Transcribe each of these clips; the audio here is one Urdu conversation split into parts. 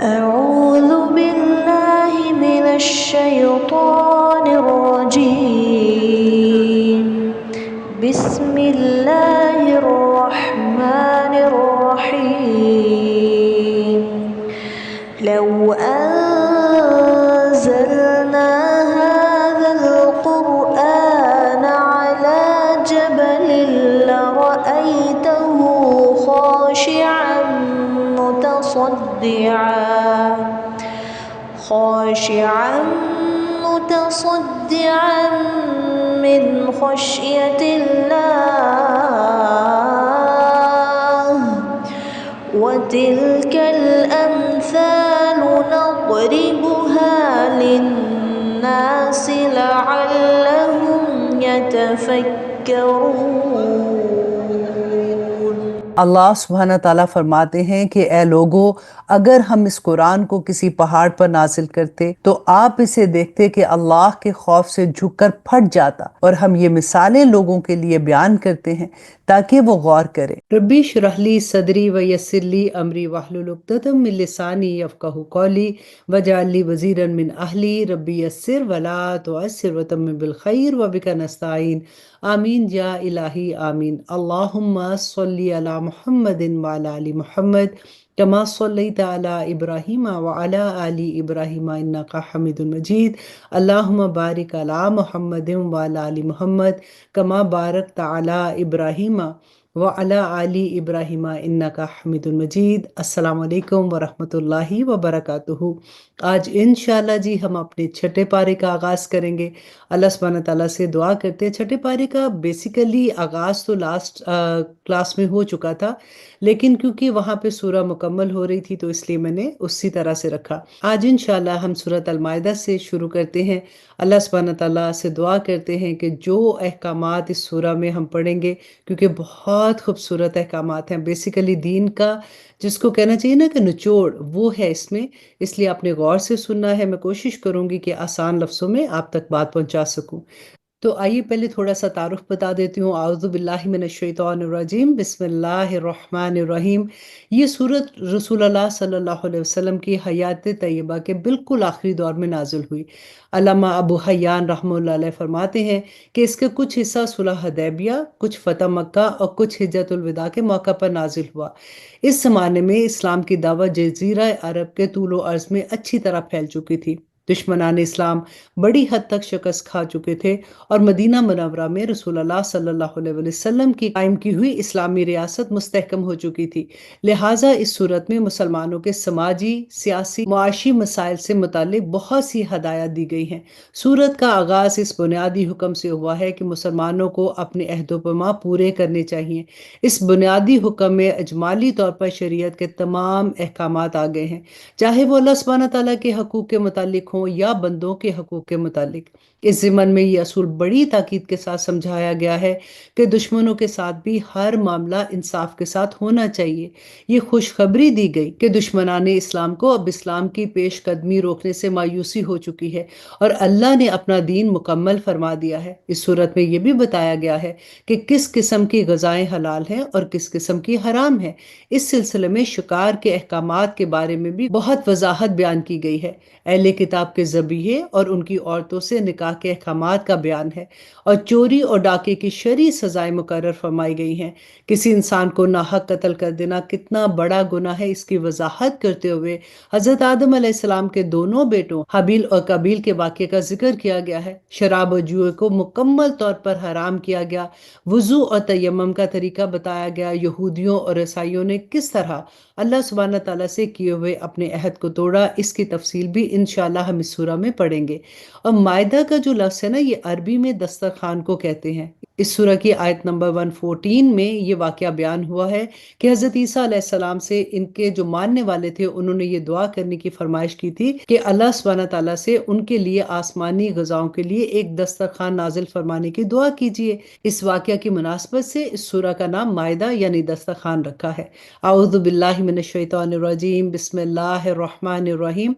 أعوذ بالله من الشيطان الرجيم بسم الله الرحمن الرحيم لو أنزلنا هذا القرآن على جبل لرأيته خاشعا متصدعا من خشية الله وتلك الأمثال نضربها للناس لعلهم يتفكرون۔ اللہ سبحانہ تعالیٰ فرماتے ہیں کہ اے لوگو، اگر ہم اس قرآن کو کسی پہاڑ پر نازل کرتے تو آپ اسے دیکھتے کہ اللہ کے خوف سے جھک کر پھٹ جاتا، اور ہم یہ مثالیں لوگوں کے لیے بیان کرتے ہیں تاکہ وہ غور کریں۔ ربی اشرح لی صدری ویسر لی امری واحلل عقدۃ من لسانی یفقہوا قولی واجعل لی وزیرا من اہلی ربی یسر ولا تعسر وتمم بالخیر وبک نستعین آمین یا الہی آمین۔ اللہم صلی علی محمد وعلی آل محمد کما صلیت علی ابراہیم وعلی آل ابراہیم انک حمید مجید۔ اللہم بارک علی محمد وعلی آل محمد کما بارکت علی ابراہیم وعلی آل ابراہیم انک حمید مجید۔ السلام علیکم ورحمۃ اللہ وبرکاتہ۔ آج انشاءاللہ جی ہم اپنے چھٹے پارے کا آغاز کریں گے۔ اللہ سبحانہ تعالیٰ سے دعا کرتے ہیں۔ چھٹے پارے کا بیسیکلی آغاز تو لاسٹ کلاس میں ہو چکا تھا، لیکن کیونکہ وہاں پہ سورہ مکمل ہو رہی تھی تو اس لیے میں نے اسی طرح سے رکھا۔ آج انشاءاللہ ہم سورۃ المائدہ سے شروع کرتے ہیں۔ اللہ سبحانہ تعالیٰ سے دعا کرتے ہیں کہ جو احکامات اس سورہ میں ہم پڑھیں گے، کیونکہ بہت خوبصورت احکامات ہیں، بیسیکلی دین کا جس کو کہنا چاہیے نا کہ نچوڑ، وہ ہے اس میں، اس لیے آپ نے غور سے سننا ہے۔ میں کوشش کروں گی کہ آسان لفظوں میں آپ تک بات پہنچا سکوں۔ تو آئیے پہلے تھوڑا سا تعارف بتا دیتی ہوں۔ اعوذ باللہ من الشیطان الرجیم، بسم اللہ الرحمن الرحیم۔ یہ سورت رسول اللہ صلی اللہ علیہ وسلم کی حیات طیبہ کے بالکل آخری دور میں نازل ہوئی۔ علامہ ابو حیان رحمہ اللہ علیہ فرماتے ہیں کہ اس کا کچھ حصہ صلح حدیبیہ، کچھ فتح مکہ اور کچھ حجۃ الوداع کے موقع پر نازل ہوا۔ اس زمانے میں اسلام کی دعوت جزیرہ عرب کے طول و عرض میں اچھی طرح پھیل چکی تھی۔ دشمنان اسلام بڑی حد تک شکست کھا چکے تھے، اور مدینہ منورہ میں رسول اللہ صلی اللہ علیہ وسلم کی قائم کی ہوئی اسلامی ریاست مستحکم ہو چکی تھی۔ لہٰذا اس صورت میں مسلمانوں کے سماجی، سیاسی، معاشی مسائل سے متعلق بہت سی ہدایات دی گئی ہیں۔ سورت کا آغاز اس بنیادی حکم سے ہوا ہے کہ مسلمانوں کو اپنے عہد و پیمان پورے کرنے چاہیے۔ اس بنیادی حکم میں اجمالی طور پر شریعت کے تمام احکامات آ گئے ہیں، چاہے وہ اللہ سبحانہ تعالیٰ کے حقوق کے متعلق ہوں یا بندوں کے حقوق کے متعلق۔ اس ضمن میں یہ اصول بڑی تاکید کے ساتھ سمجھایا گیا ہے کہ دشمنوں کے ساتھ بھی ہر معاملہ انصاف کے ساتھ ہونا چاہیے۔ یہ خوشخبری دی گئی کہ دشمنان اسلام کو اب اسلام کی پیش قدمی روکنے سے مایوسی ہو چکی ہے، اور اللہ نے اپنا دین مکمل فرما دیا ہے۔ اس صورت میں یہ بھی بتایا گیا ہے کہ کس قسم کی غذائیں حلال ہیں اور کس قسم کی حرام ہیں۔ اس سلسلے میں شکار کے احکامات کے بارے میں بھی بہت وضاحت بیان کی گئی ہے۔ اہل کتاب کے ذبیحے اور ان کی عورتوں سے نکاح کے احکامات کا بیان ہے، اور چوری اور ڈاکے کی شرعی سزائیں مقرر فرمائی گئی ہیں۔ کسی انسان کو ناحق قتل کر دینا کتنا بڑا گناہ ہے، اس کی وضاحت کرتے ہوئے حضرت آدم علیہ السلام کے دونوں بیٹوں حابیل اور قابیل کے واقعے کا ذکر کیا گیا ہے۔ شراب اور جوئے کو مکمل طور پر حرام کیا گیا۔ وضو اور تیمم کا طریقہ بتایا گیا۔ یہودیوں اور عیسائیوں نے کس طرح اللہ سبحانہ تعالیٰ سے کیے ہوئے اپنے عہد کو توڑا، اس کی تفصیل بھی انشاءاللہ ہم اس سورہ میں پڑھیں گے۔ اور مائدہ کا جو لفظ ہے نا، یہ عربی میں دسترخوان کو کہتے ہیں۔ اس سورہ کی آیت نمبر 114 میں یہ واقعہ بیان ہوا ہے کہ حضرت عیسیٰ علیہ السلام سے ان کے جو ماننے والے تھے، انہوں نے یہ دعا کرنے کی فرمائش کی تھی کہ اللہ سبحانہ تعالیٰ سے ان کے لیے آسمانی غذاؤں کے لیے ایک دسترخوان نازل فرمانے کی دعا کیجیے۔ اس واقعہ کی مناسبت سے اس سورہ کا نام مائدہ یعنی دسترخوان رکھا ہے۔ اعوذ باللہ من الشیطان الرجیم، بسم اللہ الرحمن الرحیم۔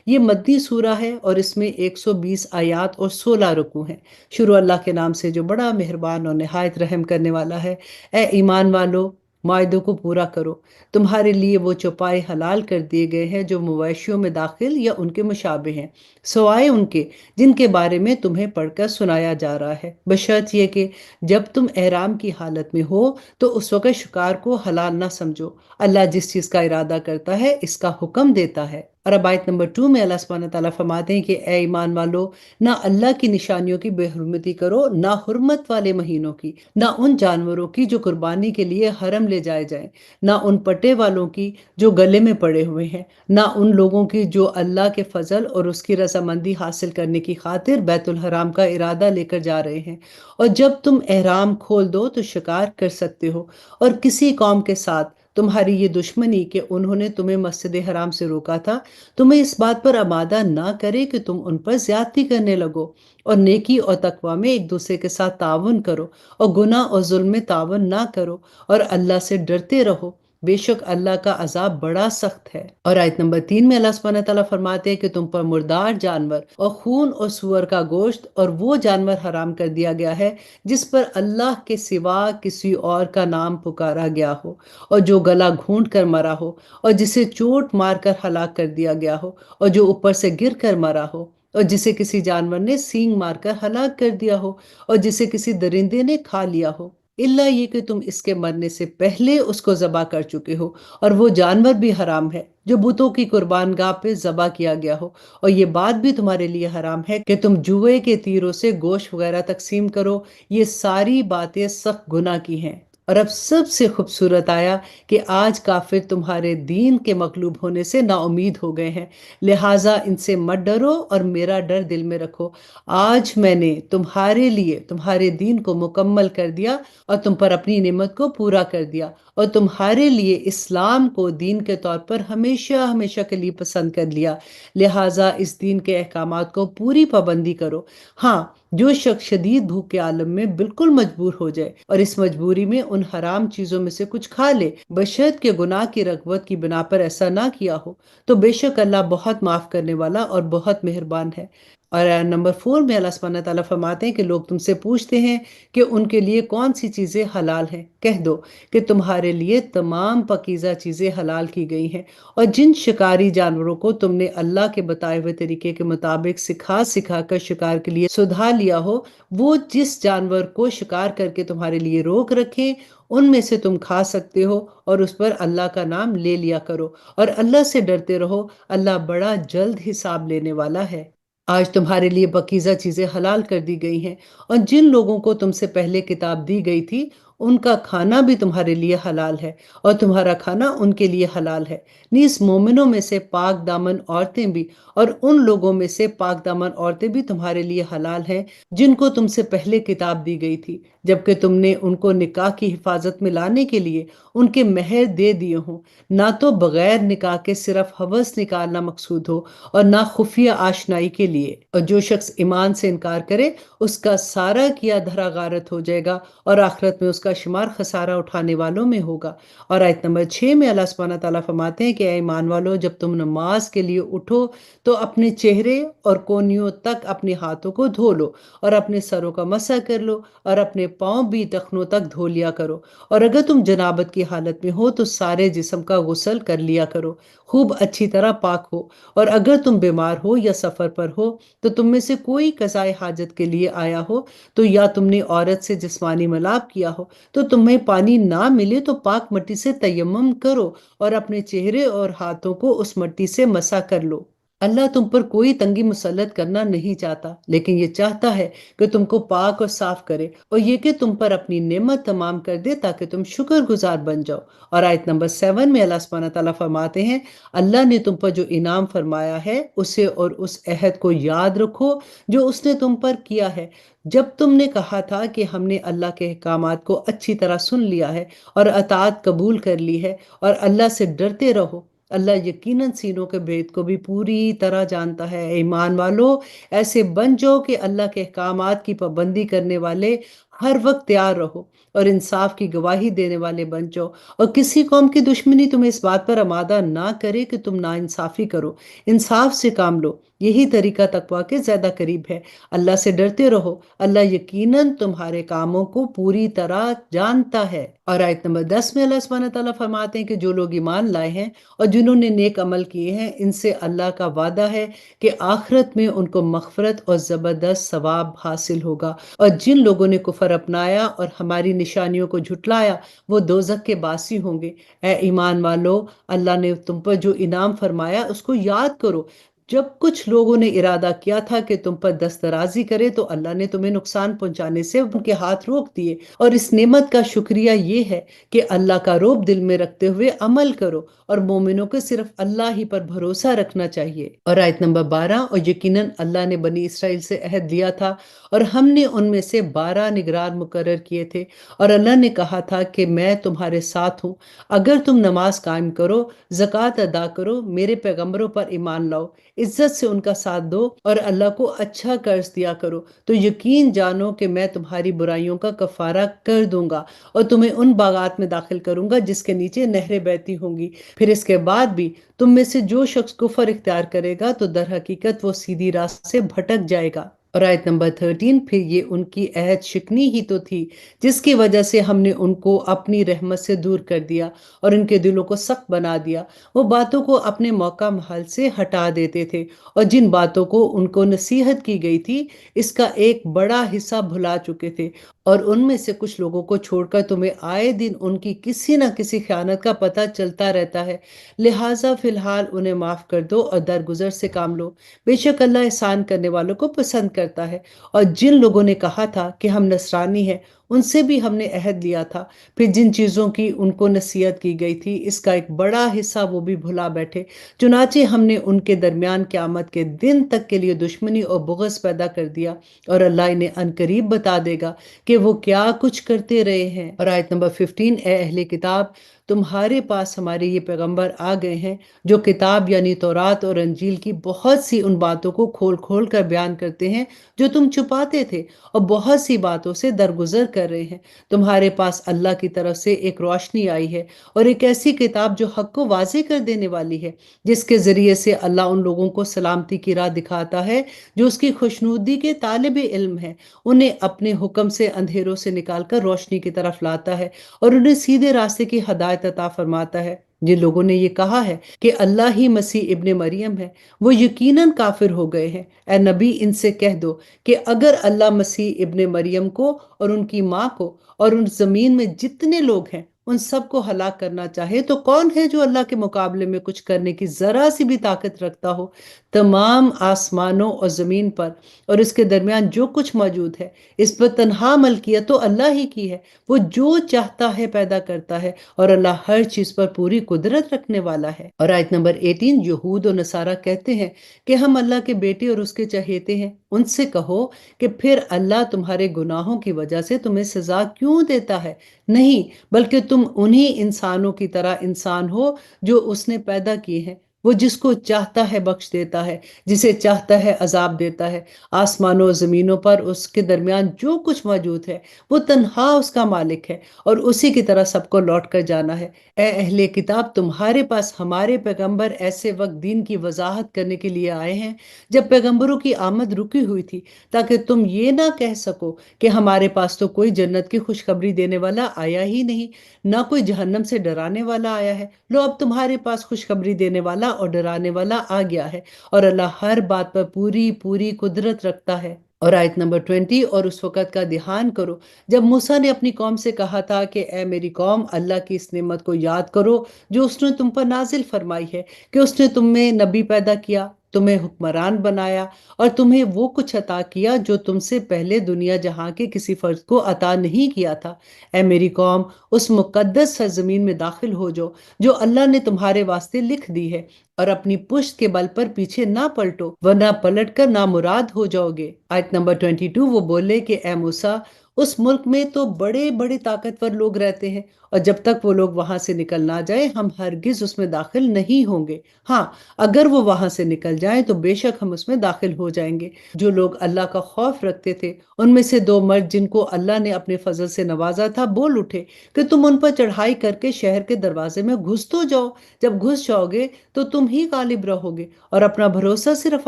یہ مدنی سورہ ہے اور اس میں 120 آیات اور 16 رکوع ہیں۔ شروع اللہ کے نام سے جو بڑا مہربان اور نہایت رحم کرنے والا ہے۔ اے ایمان والو، معاہدوں کو پورا کرو۔ تمہارے لیے وہ چوپائے حلال کر دیے گئے ہیں جو مویشیوں میں داخل یا ان کے مشابہ ہیں، سوائے ان کے جن کے بارے میں تمہیں پڑھ کر سنایا جا رہا ہے، بشرط یہ کہ جب تم احرام کی حالت میں ہو تو اس وقت شکار کو حلال نہ سمجھو۔ اللہ جس چیز کا ارادہ کرتا ہے اس کا حکم دیتا ہے۔ اور اب آیت نمبر 2 میں اللہ سبحانہ تعالیٰ فرماتے ہیں کہ اے ایمان والو، نہ اللہ کی نشانیوں کی بے حرمتی کرو، نہ حرمت والے مہینوں کی، نہ ان جانوروں کی جو قربانی کے لیے حرم لے جائے جائیں، نہ ان پٹے والوں کی جو گلے میں پڑے ہوئے ہیں، نہ ان لوگوں کی جو اللہ کے فضل اور اس کی رضامندی حاصل کرنے کی خاطر بیت الحرام کا ارادہ لے کر جا رہے ہیں۔ اور جب تم احرام کھول دو تو شکار کر سکتے ہو، اور کسی قوم کے ساتھ تمہاری یہ دشمنی کہ انہوں نے تمہیں مسجد حرام سے روکا تھا، تمہیں اس بات پر آمادہ نہ کرے کہ تم ان پر زیادتی کرنے لگو، اور نیکی اور تقوی میں ایک دوسرے کے ساتھ تعاون کرو، اور گناہ اور ظلم میں تعاون نہ کرو، اور اللہ سے ڈرتے رہو، بے شک اللہ کا عذاب بڑا سخت ہے۔ اور آیت نمبر 3 میں اللہ سبحانہ تعالیٰ فرماتے ہیں کہ تم پر مردار جانور اور خون اور سور کا گوشت اور وہ جانور حرام کر دیا گیا ہے جس پر اللہ کے سوا کسی اور کا نام پکارا گیا ہو، اور جو گلا گھونٹ کر مرا ہو، اور جسے چوٹ مار کر ہلاک کر دیا گیا ہو، اور جو اوپر سے گر کر مرا ہو، اور جسے کسی جانور نے سینگ مار کر ہلاک کر دیا ہو، اور جسے کسی درندے نے کھا لیا ہو، الا یہ کہ تم اس کے مرنے سے پہلے اس کو ذبح کر چکے ہو، اور وہ جانور بھی حرام ہے جو بتوں کی قربان گاہ پہ ذبح کیا گیا ہو، اور یہ بات بھی تمہارے لیے حرام ہے کہ تم جوئے کے تیروں سے گوشت وغیرہ تقسیم کرو، یہ ساری باتیں سخت گناہ کی ہیں۔ اور اب سب سے خوبصورت آیا کہ آج کافر تمہارے دین کے مغلوب ہونے سے نا امید ہو گئے ہیں، لہٰذا ان سے مت ڈرو اور میرا ڈر دل میں رکھو۔ آج میں نے تمہارے لیے تمہارے دین کو مکمل کر دیا اور تم پر اپنی نعمت کو پورا کر دیا، اور تمہارے لیے اسلام کو دین کے طور پر ہمیشہ ہمیشہ کے لیے پسند کر لیا، لہٰذا اس دین کے احکامات کو پوری پابندی کرو۔ ہاں، جو شخص شدید بھوک کے عالم میں بالکل مجبور ہو جائے اور اس مجبوری میں ان حرام چیزوں میں سے کچھ کھا لے، بشرط کہ گناہ کی رغبت کی بنا پر ایسا نہ کیا ہو، تو بے شک اللہ بہت معاف کرنے والا اور بہت مہربان ہے۔ اور نمبر 4 میں اللہ سبحانہ تعالیٰ فرماتے ہیں کہ لوگ تم سے پوچھتے ہیں کہ ان کے لیے کون سی چیزیں حلال ہیں، کہہ دو کہ تمہارے لیے تمام پاکیزہ چیزیں حلال کی گئی ہیں، اور جن شکاری جانوروں کو تم نے اللہ کے بتائے ہوئے طریقے کے مطابق سکھا سکھا کر شکار کے لیے سدھا لیا ہو، وہ جس جانور کو شکار کر کے تمہارے لیے روک رکھیں ان میں سے تم کھا سکتے ہو، اور اس پر اللہ کا نام لے لیا کرو، اور اللہ سے ڈرتے رہو، اللہ بڑا جلد حساب لینے والا ہے۔ آج تمہارے لیے پاکیزہ چیزیں حلال کر دی گئی ہیں، اور جن لوگوں کو تم سے پہلے کتاب دی گئی تھی ان کا کھانا بھی تمہارے لیے حلال ہے، اور تمہارا کھانا ان کے لیے حلال ہے، نیز مومنوں میں سے پاک دامن عورتیں بھی، اور ان لوگوں میں سے پاک دامن عورتیں بھی تمہارے لیے حلال ہیں جن کو تم سے پہلے کتاب دی گئی تھی، جبکہ تم نے ان کو نکاح کی حفاظت میں لانے کے لیے ان کے مہر دے دیے ہوں، نہ تو بغیر نکاح کے صرف حوض نکالنا مقصود ہو اور نہ خفیہ آشنائی کے لیے، اور جو شخص ایمان سے انکار کرے اس کا سارا کیا دھرا غارت ہو جائے گا، اور آخرت میں اس کا شمار خسارہ اٹھانے والوں میں ہوگا۔ اور آیت نمبر 6 میں اللہ سبحانہ تعالیٰ فرماتے ہیں کہ اے ایمان والو، جب تم نماز کے لیے اٹھو تو اپنے چہرے اور کونیوں تک اپنے ہاتھوں کو دھو لو، اور اپنے سروں کا مسح کر لو، اور اپنے پاؤں بھی ٹخنوں تک دھو لیا کرو، اور اگر تم جنابت کی حالت میں ہو تو سارے جسم کا غسل کر لیا کرو، خوب اچھی طرح پاک ہو، اور اگر تم بیمار ہو یا سفر پر ہو تو تم میں سے کوئی قضائے حاجت کے لیے آیا ہو، تو یا تم نے عورت سے جسمانی ملاپ کیا ہو تو تمہیں پانی نہ ملے تو پاک مٹی سے تیمم کرو، اور اپنے چہرے اور ہاتھوں کو اس مٹی سے مسح کر لو۔ اللہ تم پر کوئی تنگی مسلط کرنا نہیں چاہتا، لیکن یہ چاہتا ہے کہ تم کو پاک اور صاف کرے، اور یہ کہ تم پر اپنی نعمت تمام کر دے تاکہ تم شکر گزار بن جاؤ۔ اور آیت نمبر 7 میں اللہ سبحانہ تعالیٰ فرماتے ہیں، اللہ نے تم پر جو انعام فرمایا ہے اسے اور اس عہد کو یاد رکھو جو اس نے تم پر کیا ہے، جب تم نے کہا تھا کہ ہم نے اللہ کے احکامات کو اچھی طرح سن لیا ہے اور اطاعت قبول کر لی ہے، اور اللہ سے ڈرتے رہو، اللہ یقیناً سینوں کے بھید کو بھی پوری طرح جانتا ہے۔ اے ایمان والو، ایسے بن جاؤ کہ اللہ کے احکامات کی پابندی کرنے والے، ہر وقت تیار رہو اور انصاف کی گواہی دینے والے بن جاؤ، اور کسی قوم کی دشمنی تمہیں اس بات پر آمادہ نہ کرے کہ تم ناانصافی کرو، انصاف سے کام لو، یہی طریقہ تقویٰ کے زیادہ قریب ہے۔ اللہ سے ڈرتے رہو، اللہ یقیناً تمہارے کاموں کو پوری طرح جانتا ہے۔ اور آیت نمبر 10 میں اللہ سبحانہ تعالیٰ فرماتے ہیں کہ جو لوگ ایمان لائے ہیں اور جنہوں نے نیک عمل کیے ہیں، ان سے اللہ کا وعدہ ہے کہ آخرت میں ان کو مغفرت اور زبردست ثواب حاصل ہوگا، اور جن لوگوں نے کفر اپنایا اور ہماری نشانیوں کو جھٹلایا وہ دوزخ کے باسی ہوں گے۔ اے ایمان والو، اللہ نے تم پر جو انعام فرمایا اس کو یاد کرو۔ جب کچھ لوگوں نے ارادہ کیا تھا کہ تم پر دست درازی کرے تو اللہ نے تمہیں نقصان پہنچانے سے ان کے ہاتھ روک دیے، اور اس نعمت کا شکریہ یہ ہے کہ اللہ کا رعب دل میں رکھتے ہوئے عمل کرو، اور مومنوں کو صرف اللہ ہی پر بھروسہ رکھنا چاہیے۔ اور آیت نمبر 12، اور یقیناً اللہ نے بنی اسرائیل سے عہد لیا تھا اور ہم نے ان میں سے 12 نگران مقرر کیے تھے، اور اللہ نے کہا تھا کہ میں تمہارے ساتھ ہوں، اگر تم نماز قائم کرو، زکوٰۃ ادا کرو، میرے پیغمبروں پر ایمان لاؤ، عزت سے ان کا ساتھ دو اور اللہ کو اچھا قرض دیا کرو، تو یقین جانو کہ میں تمہاری برائیوں کا کفارہ کر دوں گا اور تمہیں ان باغات میں داخل کروں گا جس کے نیچے نہریں بہتی ہوں گی۔ پھر اس کے بعد بھی تم میں سے جو شخص کفر اختیار کرے گا تو در حقیقت وہ سیدھی راہ سے بھٹک جائے گا۔ اور آیت نمبر 13، پھر یہ ان کی عہد شکنی ہی تو تھی جس کی وجہ سے ہم نے ان کو اپنی رحمت سے دور کر دیا اور ان کے دلوں کو سخت بنا دیا۔ وہ باتوں کو اپنے موقع محل سے ہٹا دیتے تھے، اور جن باتوں کو ان کو نصیحت کی گئی تھی اس کا ایک بڑا حصہ بھلا چکے تھے، اور ان میں سے کچھ لوگوں کو چھوڑ کر تمہیں آئے دن ان کی کسی نہ کسی خیانت کا پتہ چلتا رہتا ہے، لہٰذا فی الحال انہیں معاف کر دو اور درگزر سے کام لو، بے شک اللہ احسان کرنے والوں کو پسند کرتا ہے۔ اور جن لوگوں نے کہا تھا کہ ہم نصرانی ہیں، ان سے بھی ہم نے عہد لیا تھا، پھر جن چیزوں کی ان کو نصیحت کی گئی تھی اس کا ایک بڑا حصہ وہ بھی بھلا بیٹھے، چنانچہ ہم نے ان کے درمیان قیامت کے دن تک کے لیے دشمنی اور بغض پیدا کر دیا، اور اللہ انہیں عنقریب بتا دے گا کہ وہ کیا کچھ کرتے رہے ہیں۔ اور آیت نمبر 15، اے اہل کتاب، تمہارے پاس ہمارے یہ پیغمبر آ گئے ہیں جو کتاب یعنی تورات اور انجیل کی بہت سی ان باتوں کو کھول کھول کر بیان کرتے ہیں جو تم چھپاتے تھے، اور بہت سی باتوں سے درگزر کر رہے ہیں۔ تمہارے پاس اللہ کی طرف سے ایک روشنی آئی ہے اور ایک ایسی کتاب جو حق کو واضح کر دینے والی ہے، جس کے ذریعے سے اللہ ان لوگوں کو سلامتی کی راہ دکھاتا ہے جو اس کی خوشنودی کے طالب علم ہیں، انہیں اپنے حکم سے اندھیروں سے نکال کر روشنی کی طرف لاتا ہے اور انہیں سیدھے راستے کی ہدایت عطا فرماتا ہے۔ جن لوگوں نے یہ کہا ہے کہ اللہ ہی مسیح ابن مریم ہے، وہ یقیناً کافر ہو گئے ہیں۔ اے نبی، ان سے کہہ دو کہ اگر اللہ مسیح ابن مریم کو اور ان کی ماں کو اور ان زمین میں جتنے لوگ ہیں ان سب کو ہلاک کرنا چاہے تو کون ہے جو اللہ کے مقابلے میں کچھ کرنے کی ذرا سی بھی طاقت رکھتا ہو؟ تمام آسمانوں اور زمین پر اور اس کے درمیان جو کچھ موجود ہے، اس پر تنہا ملکیت تو اللہ ہی کی ہے، وہ جو چاہتا ہے پیدا کرتا ہے، اور اللہ ہر چیز پر پوری قدرت رکھنے والا ہے۔ اور آیت نمبر 18، یہود و نصارہ کہتے ہیں کہ ہم اللہ کے بیٹے اور اس کے چہیتے ہیں، ان سے کہو کہ پھر اللہ تمہارے گناہوں کی وجہ سے تمہیں سزا کیوں دیتا ہے؟ نہیں، بلکہ تم انہی انسانوں کی طرح انسان ہو جو اس نے پیدا کیے ہیں، وہ جس کو چاہتا ہے بخش دیتا ہے، جسے چاہتا ہے عذاب دیتا ہے۔ آسمانوں و زمینوں پر اس کے درمیان جو کچھ موجود ہے وہ تنہا اس کا مالک ہے، اور اسی کی طرح سب کو لوٹ کر جانا ہے۔ اے اہل کتاب، تمہارے پاس ہمارے پیغمبر ایسے وقت دین کی وضاحت کرنے کے لیے آئے ہیں جب پیغمبروں کی آمد رکی ہوئی تھی، تاکہ تم یہ نہ کہہ سکو کہ ہمارے پاس تو کوئی جنت کی خوشخبری دینے والا آیا ہی نہیں، نہ کوئی جہنم سے ڈرانے والا آیا ہے۔ لو، اب تمہارے پاس خوشخبری دینے والا اور ڈرانے والا آ گیا ہے، اور اللہ ہر بات پر پوری قدرت رکھتا ہے۔ اور آیت نمبر 20، اور اس وقت کا دھیان کرو جب موسیٰ نے اپنی قوم سے کہا تھا کہ اے میری قوم، اللہ کی اس نعمت کو یاد کرو جو اس نے تم پر نازل فرمائی ہے، کہ اس نے تم میں نبی پیدا کیا، تمہیں حکمران بنایا اور تمہیں وہ کچھ عطا کیا جو تم سے پہلے دنیا جہاں کے کسی فرد کو عطا نہیں کیا تھا۔ اے میری قوم، اس مقدس سرزمین میں داخل ہو جاؤ جو اللہ نے تمہارے واسطے لکھ دی ہے، اور اپنی پشت کے بل پر پیچھے نہ پلٹو ورنہ پلٹ کر نامراد ہو جاؤ گے۔ آیت نمبر 22، وہ بولے کہ اے موسیٰ، اس ملک میں تو بڑے بڑے طاقتور لوگ رہتے ہیں، اور جب تک وہ لوگ وہاں سے نکل نہ جائیں ہم ہرگز اس میں داخل نہیں ہوں گے۔ ہاں، اگر وہ وہاں سے نکل جائیں تو بے شک ہم اس میں داخل ہو جائیں گے۔ جو لوگ اللہ کا خوف رکھتے تھے ان میں سے دو مرد جن کو اللہ نے اپنے فضل سے نوازا تھا بول اٹھے کہ تم ان پر چڑھائی کر کے شہر کے دروازے میں گھس تو جاؤ، جب گھس جاؤ گے تو تم ہی غالب رہو گے، اور اپنا بھروسہ صرف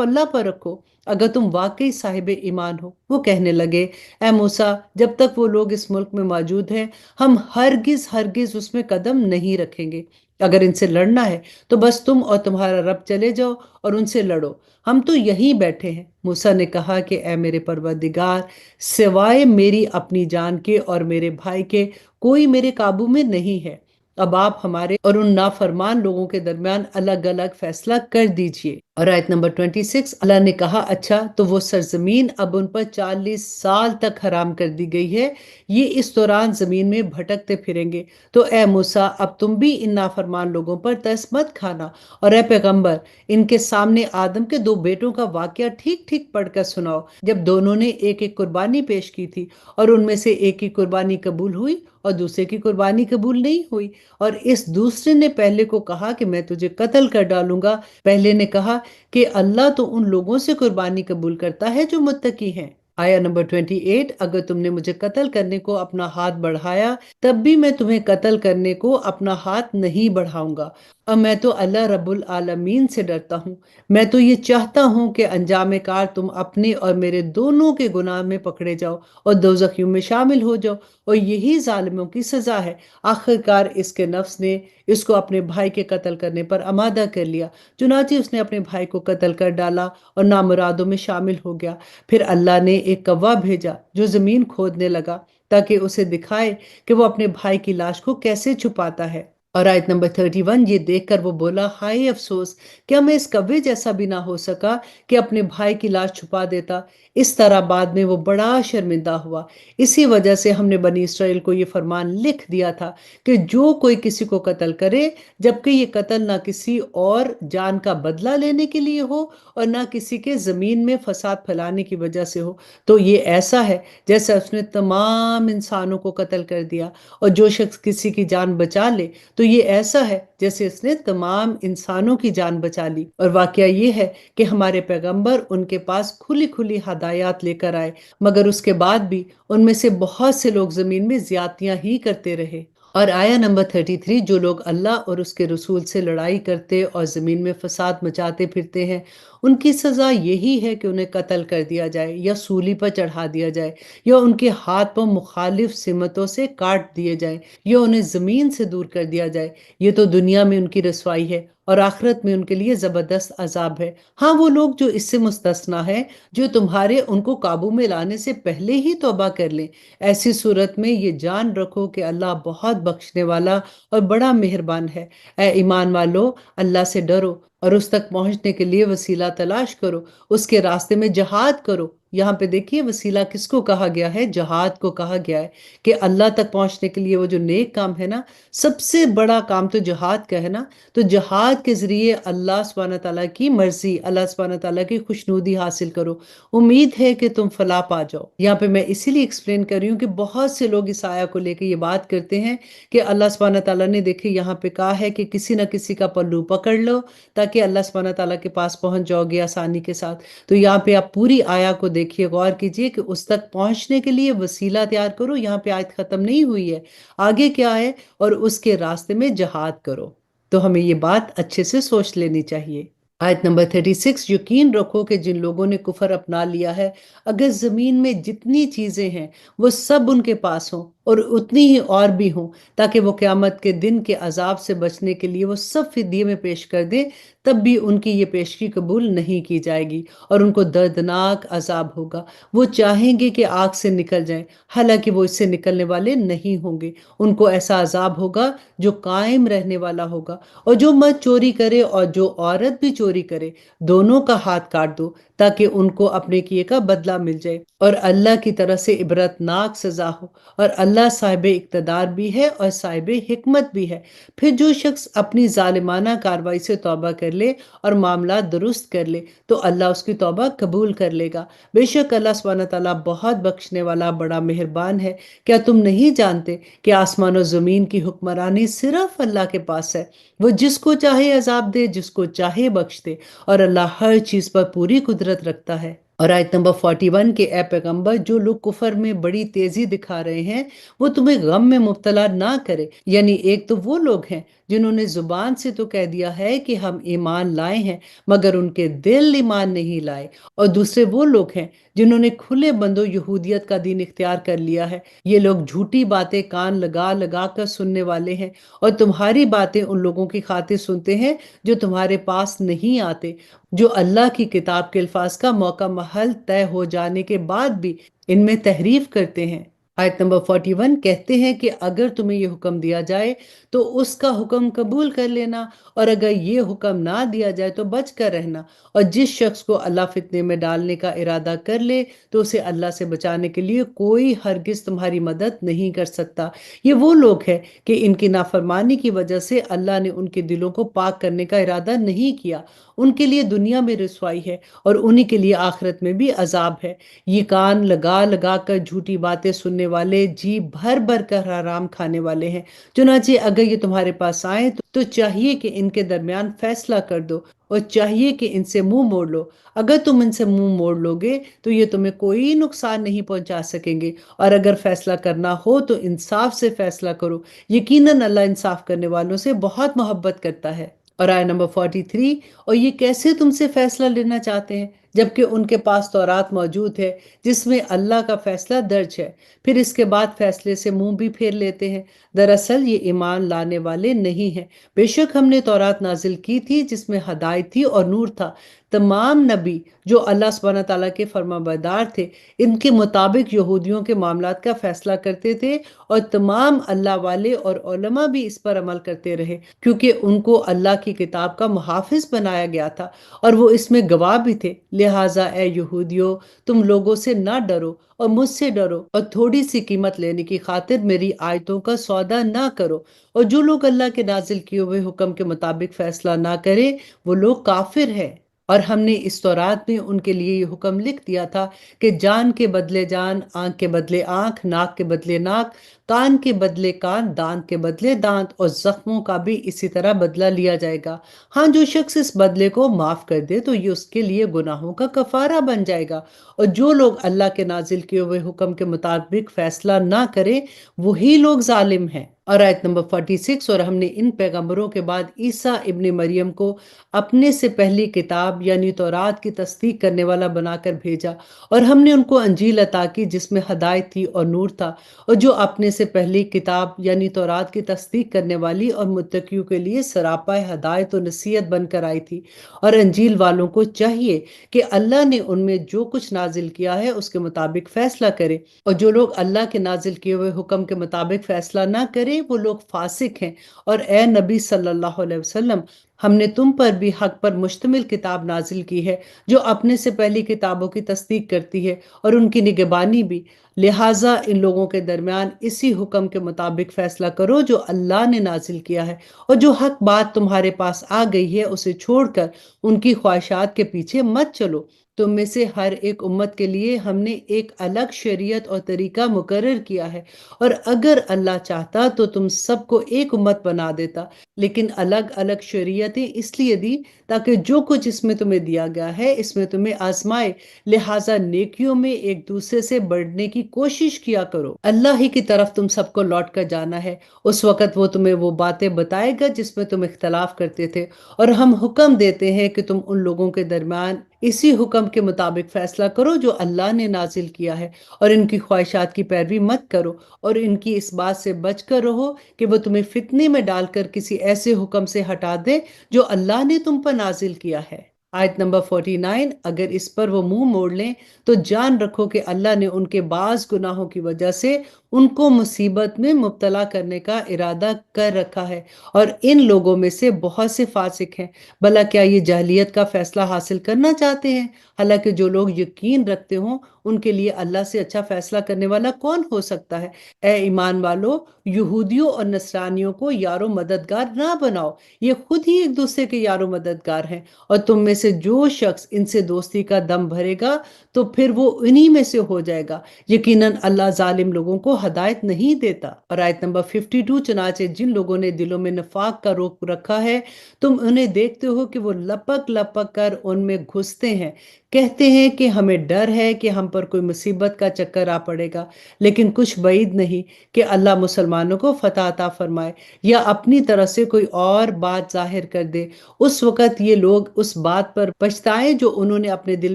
اللہ پر رکھو اگر تم واقعی صاحب ایمان ہو۔ وہ کہنے لگے، اے موسیٰ، جب تک وہ لوگ اس ملک میں موجود ہیں ہم ہرگز ہرگز اس میں قدم نہیں رکھیں گے۔ اگر ان سے لڑنا ہے تو بس تم اور تمہارا رب چلے جاؤ اور ان سے لڑو، ہم تو یہیں بیٹھے ہیں۔ موسیٰ نے کہا کہ اے میرے پروردگار، سوائے میری اپنی جان کے اور میرے بھائی کے کوئی میرے قابو میں نہیں ہے، اب آپ ہمارے اور ان نافرمان لوگوں کے درمیان الگ الگ فیصلہ کر دیجئے۔ اور آیت نمبر 26، اللہ نے کہا، اچھا تو وہ سرزمین اب ان پر 40 سال تک حرام کر دی گئی ہے، یہ اس دوران زمین میں بھٹکتے پھریں گے، تو اے موسیٰ اب تم بھی ان نافرمان لوگوں پر ترس مت کھانا، اور اے پیغمبر ان کے سامنے آدم کے دو بیٹوں کا واقعہ ٹھیک ٹھیک پڑھ کر سناؤ، جب دونوں نے ایک ایک قربانی پیش کی تھی، اور ان میں سے ایک کی قربانی قبول ہوئی اور دوسرے کی قربانی قبول نہیں ہوئی، اور اس دوسرے نے پہلے کو کہا کہ میں تجھے قتل کر ڈالوں گا، پہلے نے کہا کہ اللہ تو ان لوگوں سے قربانی قبول کرتا ہے جو متقی ہیں۔ آیا نمبر 28، اگر تم نے مجھے قتل کرنے کو اپنا ہاتھ بڑھایا تب بھی میں تمہیں قتل کرنے کو اپنا ہاتھ نہیں بڑھاؤں گا، اور میں تو اللہ رب العالمین سے ڈرتا ہوں۔ میں تو یہ چاہتا ہوں کہ انجام کار تم اپنے اور میرے دونوں کے گناہ میں پکڑے جاؤ اور دوزخیوں میں شامل ہو جاؤ، اور یہی ظالموں کی سزا ہے۔ آخر کار اس کے نفس نے اس کو اپنے بھائی کے قتل کرنے پر آمادہ کر لیا، چنانچہ اس نے اپنے بھائی کو قتل کر ڈالا اور نامرادوں میں شامل ہو گیا۔ پھر اللہ نے ایک کوا بھیجا جو زمین کھودنے لگا تاکہ اسے دکھائے کہ وہ اپنے بھائی کی لاش کو کیسے چھپاتا ہے۔ اور آیت نمبر 31، یہ دیکھ کر وہ بولا، ہائے افسوس، کیا میں اس کوے جیسا بھی نہ ہو سکا کہ اپنے بھائی کی لاش چھپا دیتا۔ اس طرح بعد میں وہ بڑا شرمندہ ہوا۔ اسی وجہ سے ہم نے بنی اسرائیل کو یہ فرمان لکھ دیا تھا کہ جو کوئی کسی کو قتل کرے، جبکہ یہ قتل نہ کسی اور جان کا بدلہ لینے کے لیے ہو اور نہ کسی کے زمین میں فساد پھیلانے کی وجہ سے ہو، تو یہ ایسا ہے جیسا اس نے تمام انسانوں کو قتل کر دیا، اور جو شخص کسی کی جان بچا لے تو یہ ایسا ہے جیسے اس نے تمام انسانوں کی جان بچا لی۔ اور واقعہ یہ ہے کہ ہمارے پیغمبر ان کے پاس کھلی کھلی ہدایات لے کر آئے، مگر اس کے بعد بھی ان میں سے بہت سے لوگ زمین میں زیادتیاں ہی کرتے رہے۔ اور آیا نمبر 33، جو لوگ اللہ اور اس کے رسول سے لڑائی کرتے اور زمین میں فساد مچاتے پھرتے ہیں ان کی سزا یہی ہے کہ انہیں قتل کر دیا جائے یا سولی پر چڑھا دیا جائے، یا ان کے ہاتھ پاؤں مخالف سمتوں سے کاٹ دیے جائیں، یا انہیں زمین سے دور کر دیا جائے۔ یہ تو دنیا میں ان کی رسوائی ہے، اور آخرت میں ان کے لیے زبردست عذاب ہے۔ ہاں، وہ لوگ جو اس سے مستثنا ہیں جو تمہارے ان کو قابو میں لانے سے پہلے ہی توبہ کر لیں، ایسی صورت میں یہ جان رکھو کہ اللہ بہت بخشنے والا اور بڑا مہربان ہے۔ اے ایمان والو، اللہ سے ڈرو اور اس تک پہنچنے کے لیے وسیلہ تلاش کرو، اس کے راستے میں جہاد کرو۔ یہاں پہ دیکھیے وسیلہ کس کو کہا گیا ہے؟ جہاد کو کہا گیا ہے، کہ اللہ تک پہنچنے کے لیے وہ جو نیک کام ہے نا، سب سے بڑا کام تو جہاد کا ہے نا، تو جہاد کے ذریعے اللہ سبحانہ تعالیٰ کی مرضی، اللہ سبحانہ تعالیٰ کی خوشنودی حاصل کرو، امید ہے کہ تم فلاح پا جاؤ۔ یہاں پہ میں اسی لیے ایکسپلین کر رہی ہوں کہ بہت سے لوگ اس آیہ کو لے کے یہ بات کرتے ہیں کہ اللہ سبحانہ تعالیٰ نے دیکھے یہاں پہ کہا ہے کہ کسی نہ کسی کا پلو پکڑ لو تاکہ اللہ سبحانہ تعالیٰ کے پاس پہنچ جاؤ گے آسانی کے ساتھ۔ تو یہاں پہ آپ پوری آیہ کو دیکھیے، غور کیجئے کہ اس تک پہنچنے کے لیے وسیلہ تیار کرو۔ یہاں پہ آیت ختم نہیں ہوئی ہے، آگے کیا ہے؟ اور اس کے راستے میں جہاد کرو۔ تو ہمیں یہ بات اچھے سے سوچ لینی چاہیے۔ آیت نمبر 36، یقین رکھو کہ جن لوگوں نے کفر اپنا لیا ہے، اگر زمین میں جتنی چیزیں ہیں وہ سب ان کے پاس ہوں اور اتنی ہی اور بھی ہوں، تاکہ وہ قیامت کے دن کے عذاب سے بچنے کے لیے وہ سب فدیے میں پیش کر دیں، تب بھی ان کی یہ پیشگی قبول نہیں کی جائے گی اور ان کو دردناک عذاب ہوگا۔ وہ چاہیں گے کہ آگ سے نکل جائیں، حالانکہ وہ اس سے نکلنے والے نہیں ہوں گے۔ ان کو ایسا عذاب ہوگا جو قائم رہنے والا ہوگا۔ اور جو مرد چوری کرے اور جو عورت بھی چوری کرے، دونوں کا ہاتھ کاٹ دو تاکہ ان کو اپنے کیے کا بدلہ مل جائے، اور اللہ کی طرف سے عبرتناک سزا ہو، اور اللہ اللہ صاحب اقتدار بھی ہے اور صاحب حکمت بھی ہے۔ پھر جو شخص اپنی ظالمانہ کارروائی سے توبہ کر لے اور معاملات درست کر لے تو اللہ اس کی توبہ قبول کر لے گا۔ بے شک اللہ سبحانہ تعالیٰ بہت بخشنے والا بڑا مہربان ہے۔ کیا تم نہیں جانتے کہ آسمان و زمین کی حکمرانی صرف اللہ کے پاس ہے؟ وہ جس کو چاہے عذاب دے، جس کو چاہے بخش دے، اور اللہ ہر چیز پر پوری قدرت رکھتا ہے۔ اور آیت نمبر 41 کے اے پیغمبر، جو لوگ کفر میں بڑی تیزی دکھا رہے ہیں وہ تمہیں غم میں مبتلا نہ کرے۔ یعنی ایک تو وہ لوگ ہیں جنہوں نے زبان سے تو کہہ دیا ہے کہ ہم ایمان لائے ہیں مگر ان کے دل ایمان نہیں لائے، اور دوسرے وہ لوگ ہیں جنہوں نے کھلے بندوں یہودیت کا دین اختیار کر لیا ہے۔ یہ لوگ جھوٹی باتیں کان لگا لگا کر سننے والے ہیں، اور تمہاری باتیں ان لوگوں کی خاطر سنتے ہیں جو تمہارے پاس نہیں آتے، جو اللہ کی کتاب کے الفاظ کا موقع محل طے ہو جانے کے بعد بھی ان میں تحریف کرتے ہیں۔ آیت نمبر 41 کہتے ہیں کہ اگر تمہیں یہ حکم دیا جائے تو اس کا حکم قبول کر لینا، اور اگر یہ حکم نہ دیا جائے تو بچ کر رہنا، اور جس شخص کو اللہ فتنے میں ڈالنے کا ارادہ کر لے تو اسے اللہ سے بچانے کے لیے کوئی ہرگز تمہاری مدد نہیں کر سکتا۔ یہ وہ لوگ ہیں کہ ان کی نافرمانی کی وجہ سے اللہ نے ان کے دلوں کو پاک کرنے کا ارادہ نہیں کیا۔ ان کے لیے دنیا میں رسوائی ہے اور انہی کے لیے آخرت میں بھی عذاب ہے۔ یہ کان لگا لگا کر جھوٹی باتیں سننے والے جی بھر بھر کر حرام کھانے والے ہیں۔ چنانچہ اگر یہ تمہارے پاس آئیں تو چاہیے کہ ان کے درمیان فیصلہ کر دو، اور چاہیے کہ ان سے منہ موڑ لو۔ اگر تم ان سے منہ موڑ لو گے تو یہ تمہیں کوئی نقصان نہیں پہنچا سکیں گے، اور اگر فیصلہ کرنا ہو تو انصاف سے فیصلہ کرو۔ یقیناً اللہ انصاف کرنے والوں سے بہت محبت کرتا ہے۔ اور آیت نمبر 43، اور یہ کیسے تم سے فیصلہ لینا چاہتے ہیں جبکہ ان کے پاس تورات موجود ہے جس میں اللہ کا فیصلہ درج ہے، پھر اس کے بعد فیصلے سے منہ بھی پھیر لیتے ہیں۔ دراصل یہ ایمان لانے والے نہیں ہیں۔ بے شک ہم نے تورات نازل کی تھی جس میں ہدایت تھی اور نور تھا۔ تمام نبی جو اللہ سبحانہ تعالیٰ کے فرمانبردار تھے ان کے مطابق یہودیوں کے معاملات کا فیصلہ کرتے تھے، اور تمام اللہ والے اور علماء بھی اس پر عمل کرتے رہے، کیونکہ ان کو اللہ کی کتاب کا محافظ بنایا گیا تھا اور وہ اس میں گواہ بھی تھے۔ لہٰذا اے یہودیو، تم لوگوں سے نہ ڈرو اور مجھ سے ڈرو، اور تھوڑی سی قیمت لینے کی خاطر میری آیتوں کا سودا نہ کرو، اور جو لوگ اللہ کے نازل کیے ہوئے حکم کے مطابق فیصلہ نہ کرے وہ لوگ کافر ہیں۔ اور ہم نے اس تورات میں ان کے لیے یہ حکم لکھ دیا تھا کہ جان کے بدلے جان، آنکھ کے بدلے آنکھ، ناک کے بدلے ناک، کان کے بدلے کان، دانت کے بدلے دانت، اور زخموں کا بھی اسی طرح بدلہ لیا جائے گا۔ ہاں، جو شخص اس بدلے کو معاف کر دے تو یہ اس کے لیے گناہوں کا کفارہ بن جائے گا، اور جو لوگ اللہ کے نازل کیے ہوئے حکم کے مطابق فیصلہ نہ کرے وہی لوگ ظالم ہیں۔ اور آیت نمبر 46، اور ہم نے ان پیغمبروں کے بعد عیسیٰ ابن مریم کو اپنے سے پہلی کتاب یعنی تورات کی تصدیق کرنے والا بنا کر بھیجا، اور ہم نے ان کو انجیل عطا کی جس میں ہدایت تھی اور نور تھا، اور جو اپنے سے پہلی کتاب یعنی تورات کی تصدیق کرنے والی اور متقیوں کے لیے سراپا ہدایت و نصیحت بن کر آئی تھی۔ اور انجیل والوں کو چاہیے کہ اللہ نے ان میں جو کچھ نازل کیا ہے اس کے مطابق فیصلہ کرے، اور جو لوگ اللہ کے نازل کیے ہوئے حکم کے مطابق فیصلہ نہ کرے وہ لوگ فاسق ہیں۔ اور اے نبی صلی اللہ علیہ وسلم، ہم نے تم پر بھی حق پر مشتمل کتاب نازل کی ہے جو اپنے سے پہلی کتابوں کی تصدیق کرتی ہے اور ان کی نگہبانی بھی۔ لہٰذا ان لوگوں کے درمیان اسی حکم کے مطابق فیصلہ کرو جو اللہ نے نازل کیا ہے، اور جو حق بات تمہارے پاس آ گئی ہے اسے چھوڑ کر ان کی خواہشات کے پیچھے مت چلو۔ تم میں سے ہر ایک امت کے لیے ہم نے ایک الگ شریعت اور طریقہ مقرر کیا ہے، اور اگر اللہ چاہتا تو تم سب کو ایک امت بنا دیتا، لیکن الگ الگ شریعتیں اس لیے دی تاکہ جو کچھ اس میں تمہیں دیا گیا ہے اس میں تمہیں آزمائے۔ لہٰذا نیکیوں میں ایک دوسرے سے بڑھنے کی کوشش کیا کرو۔ اللہ ہی کی طرف تم سب کو لوٹ کر جانا ہے، اس وقت وہ تمہیں وہ باتیں بتائے گا جس میں تم اختلاف کرتے تھے، اور ہم حکم دیتے ہیں کہ تم ان لوگوں کے درمیان اسی حکم کے مطابق فیصلہ کرو جو اللہ نے نازل کیا ہے، اور ان کی خواہشات کی پیروی مت کرو، اور ان کی اس بات سے بچ کر رہو کہ وہ تمہیں فتنے میں ڈال کر کسی ایسے حکم سے ہٹا دے جو اللہ نے تم پر نازل کیا ہے۔ آیت نمبر 49، اگر اس پر وہ منہ موڑ لیں تو جان رکھو کہ اللہ نے ان کے بعض گناہوں کی وجہ سے ان کو مصیبت میں مبتلا کرنے کا ارادہ کر رکھا ہے، اور ان لوگوں میں سے بہت سے فاسق ہیں۔ بھلا کیا یہ جاہلیت کا فیصلہ حاصل کرنا چاہتے ہیں؟ حالانکہ جو لوگ یقین رکھتے ہوں ان کے لیے اللہ سے اچھا فیصلہ کرنے والا کون ہو سکتا ہے؟ اے ایمان والو، یہودیوں اور نصرانیوں کو یار و مددگار نہ بناؤ، یہ خود ہی ایک دوسرے کے یار و مددگار ہیں، اور تم میں سے جو شخص ان سے دوستی کا دم بھرے گا تو پھر وہ انہی میں سے ہو جائے گا۔ یقیناً اللہ ظالم لوگوں کو ہدایت نہیں دیتا۔ اور آیت نمبر 52، چنانچہ جن لوگوں نے دلوں میں نفاق کا روک رکھا ہے تم انہیں دیکھتے ہو کہ وہ لپک لپک کر ان میں گھستے ہیں، کہتے ہیں کہ ہمیں ڈر ہے کہ ہم پر کوئی مصیبت کا چکر آ پڑے گا، لیکن کچھ بعید نہیں کہ اللہ مسلمانوں کو فتح عطا فرمائے یا اپنی طرف سے کوئی اور بات ظاہر کر دے۔ اس وقت یہ لوگ اس بات پر پچھتائیں جو انہوں نے اپنے دل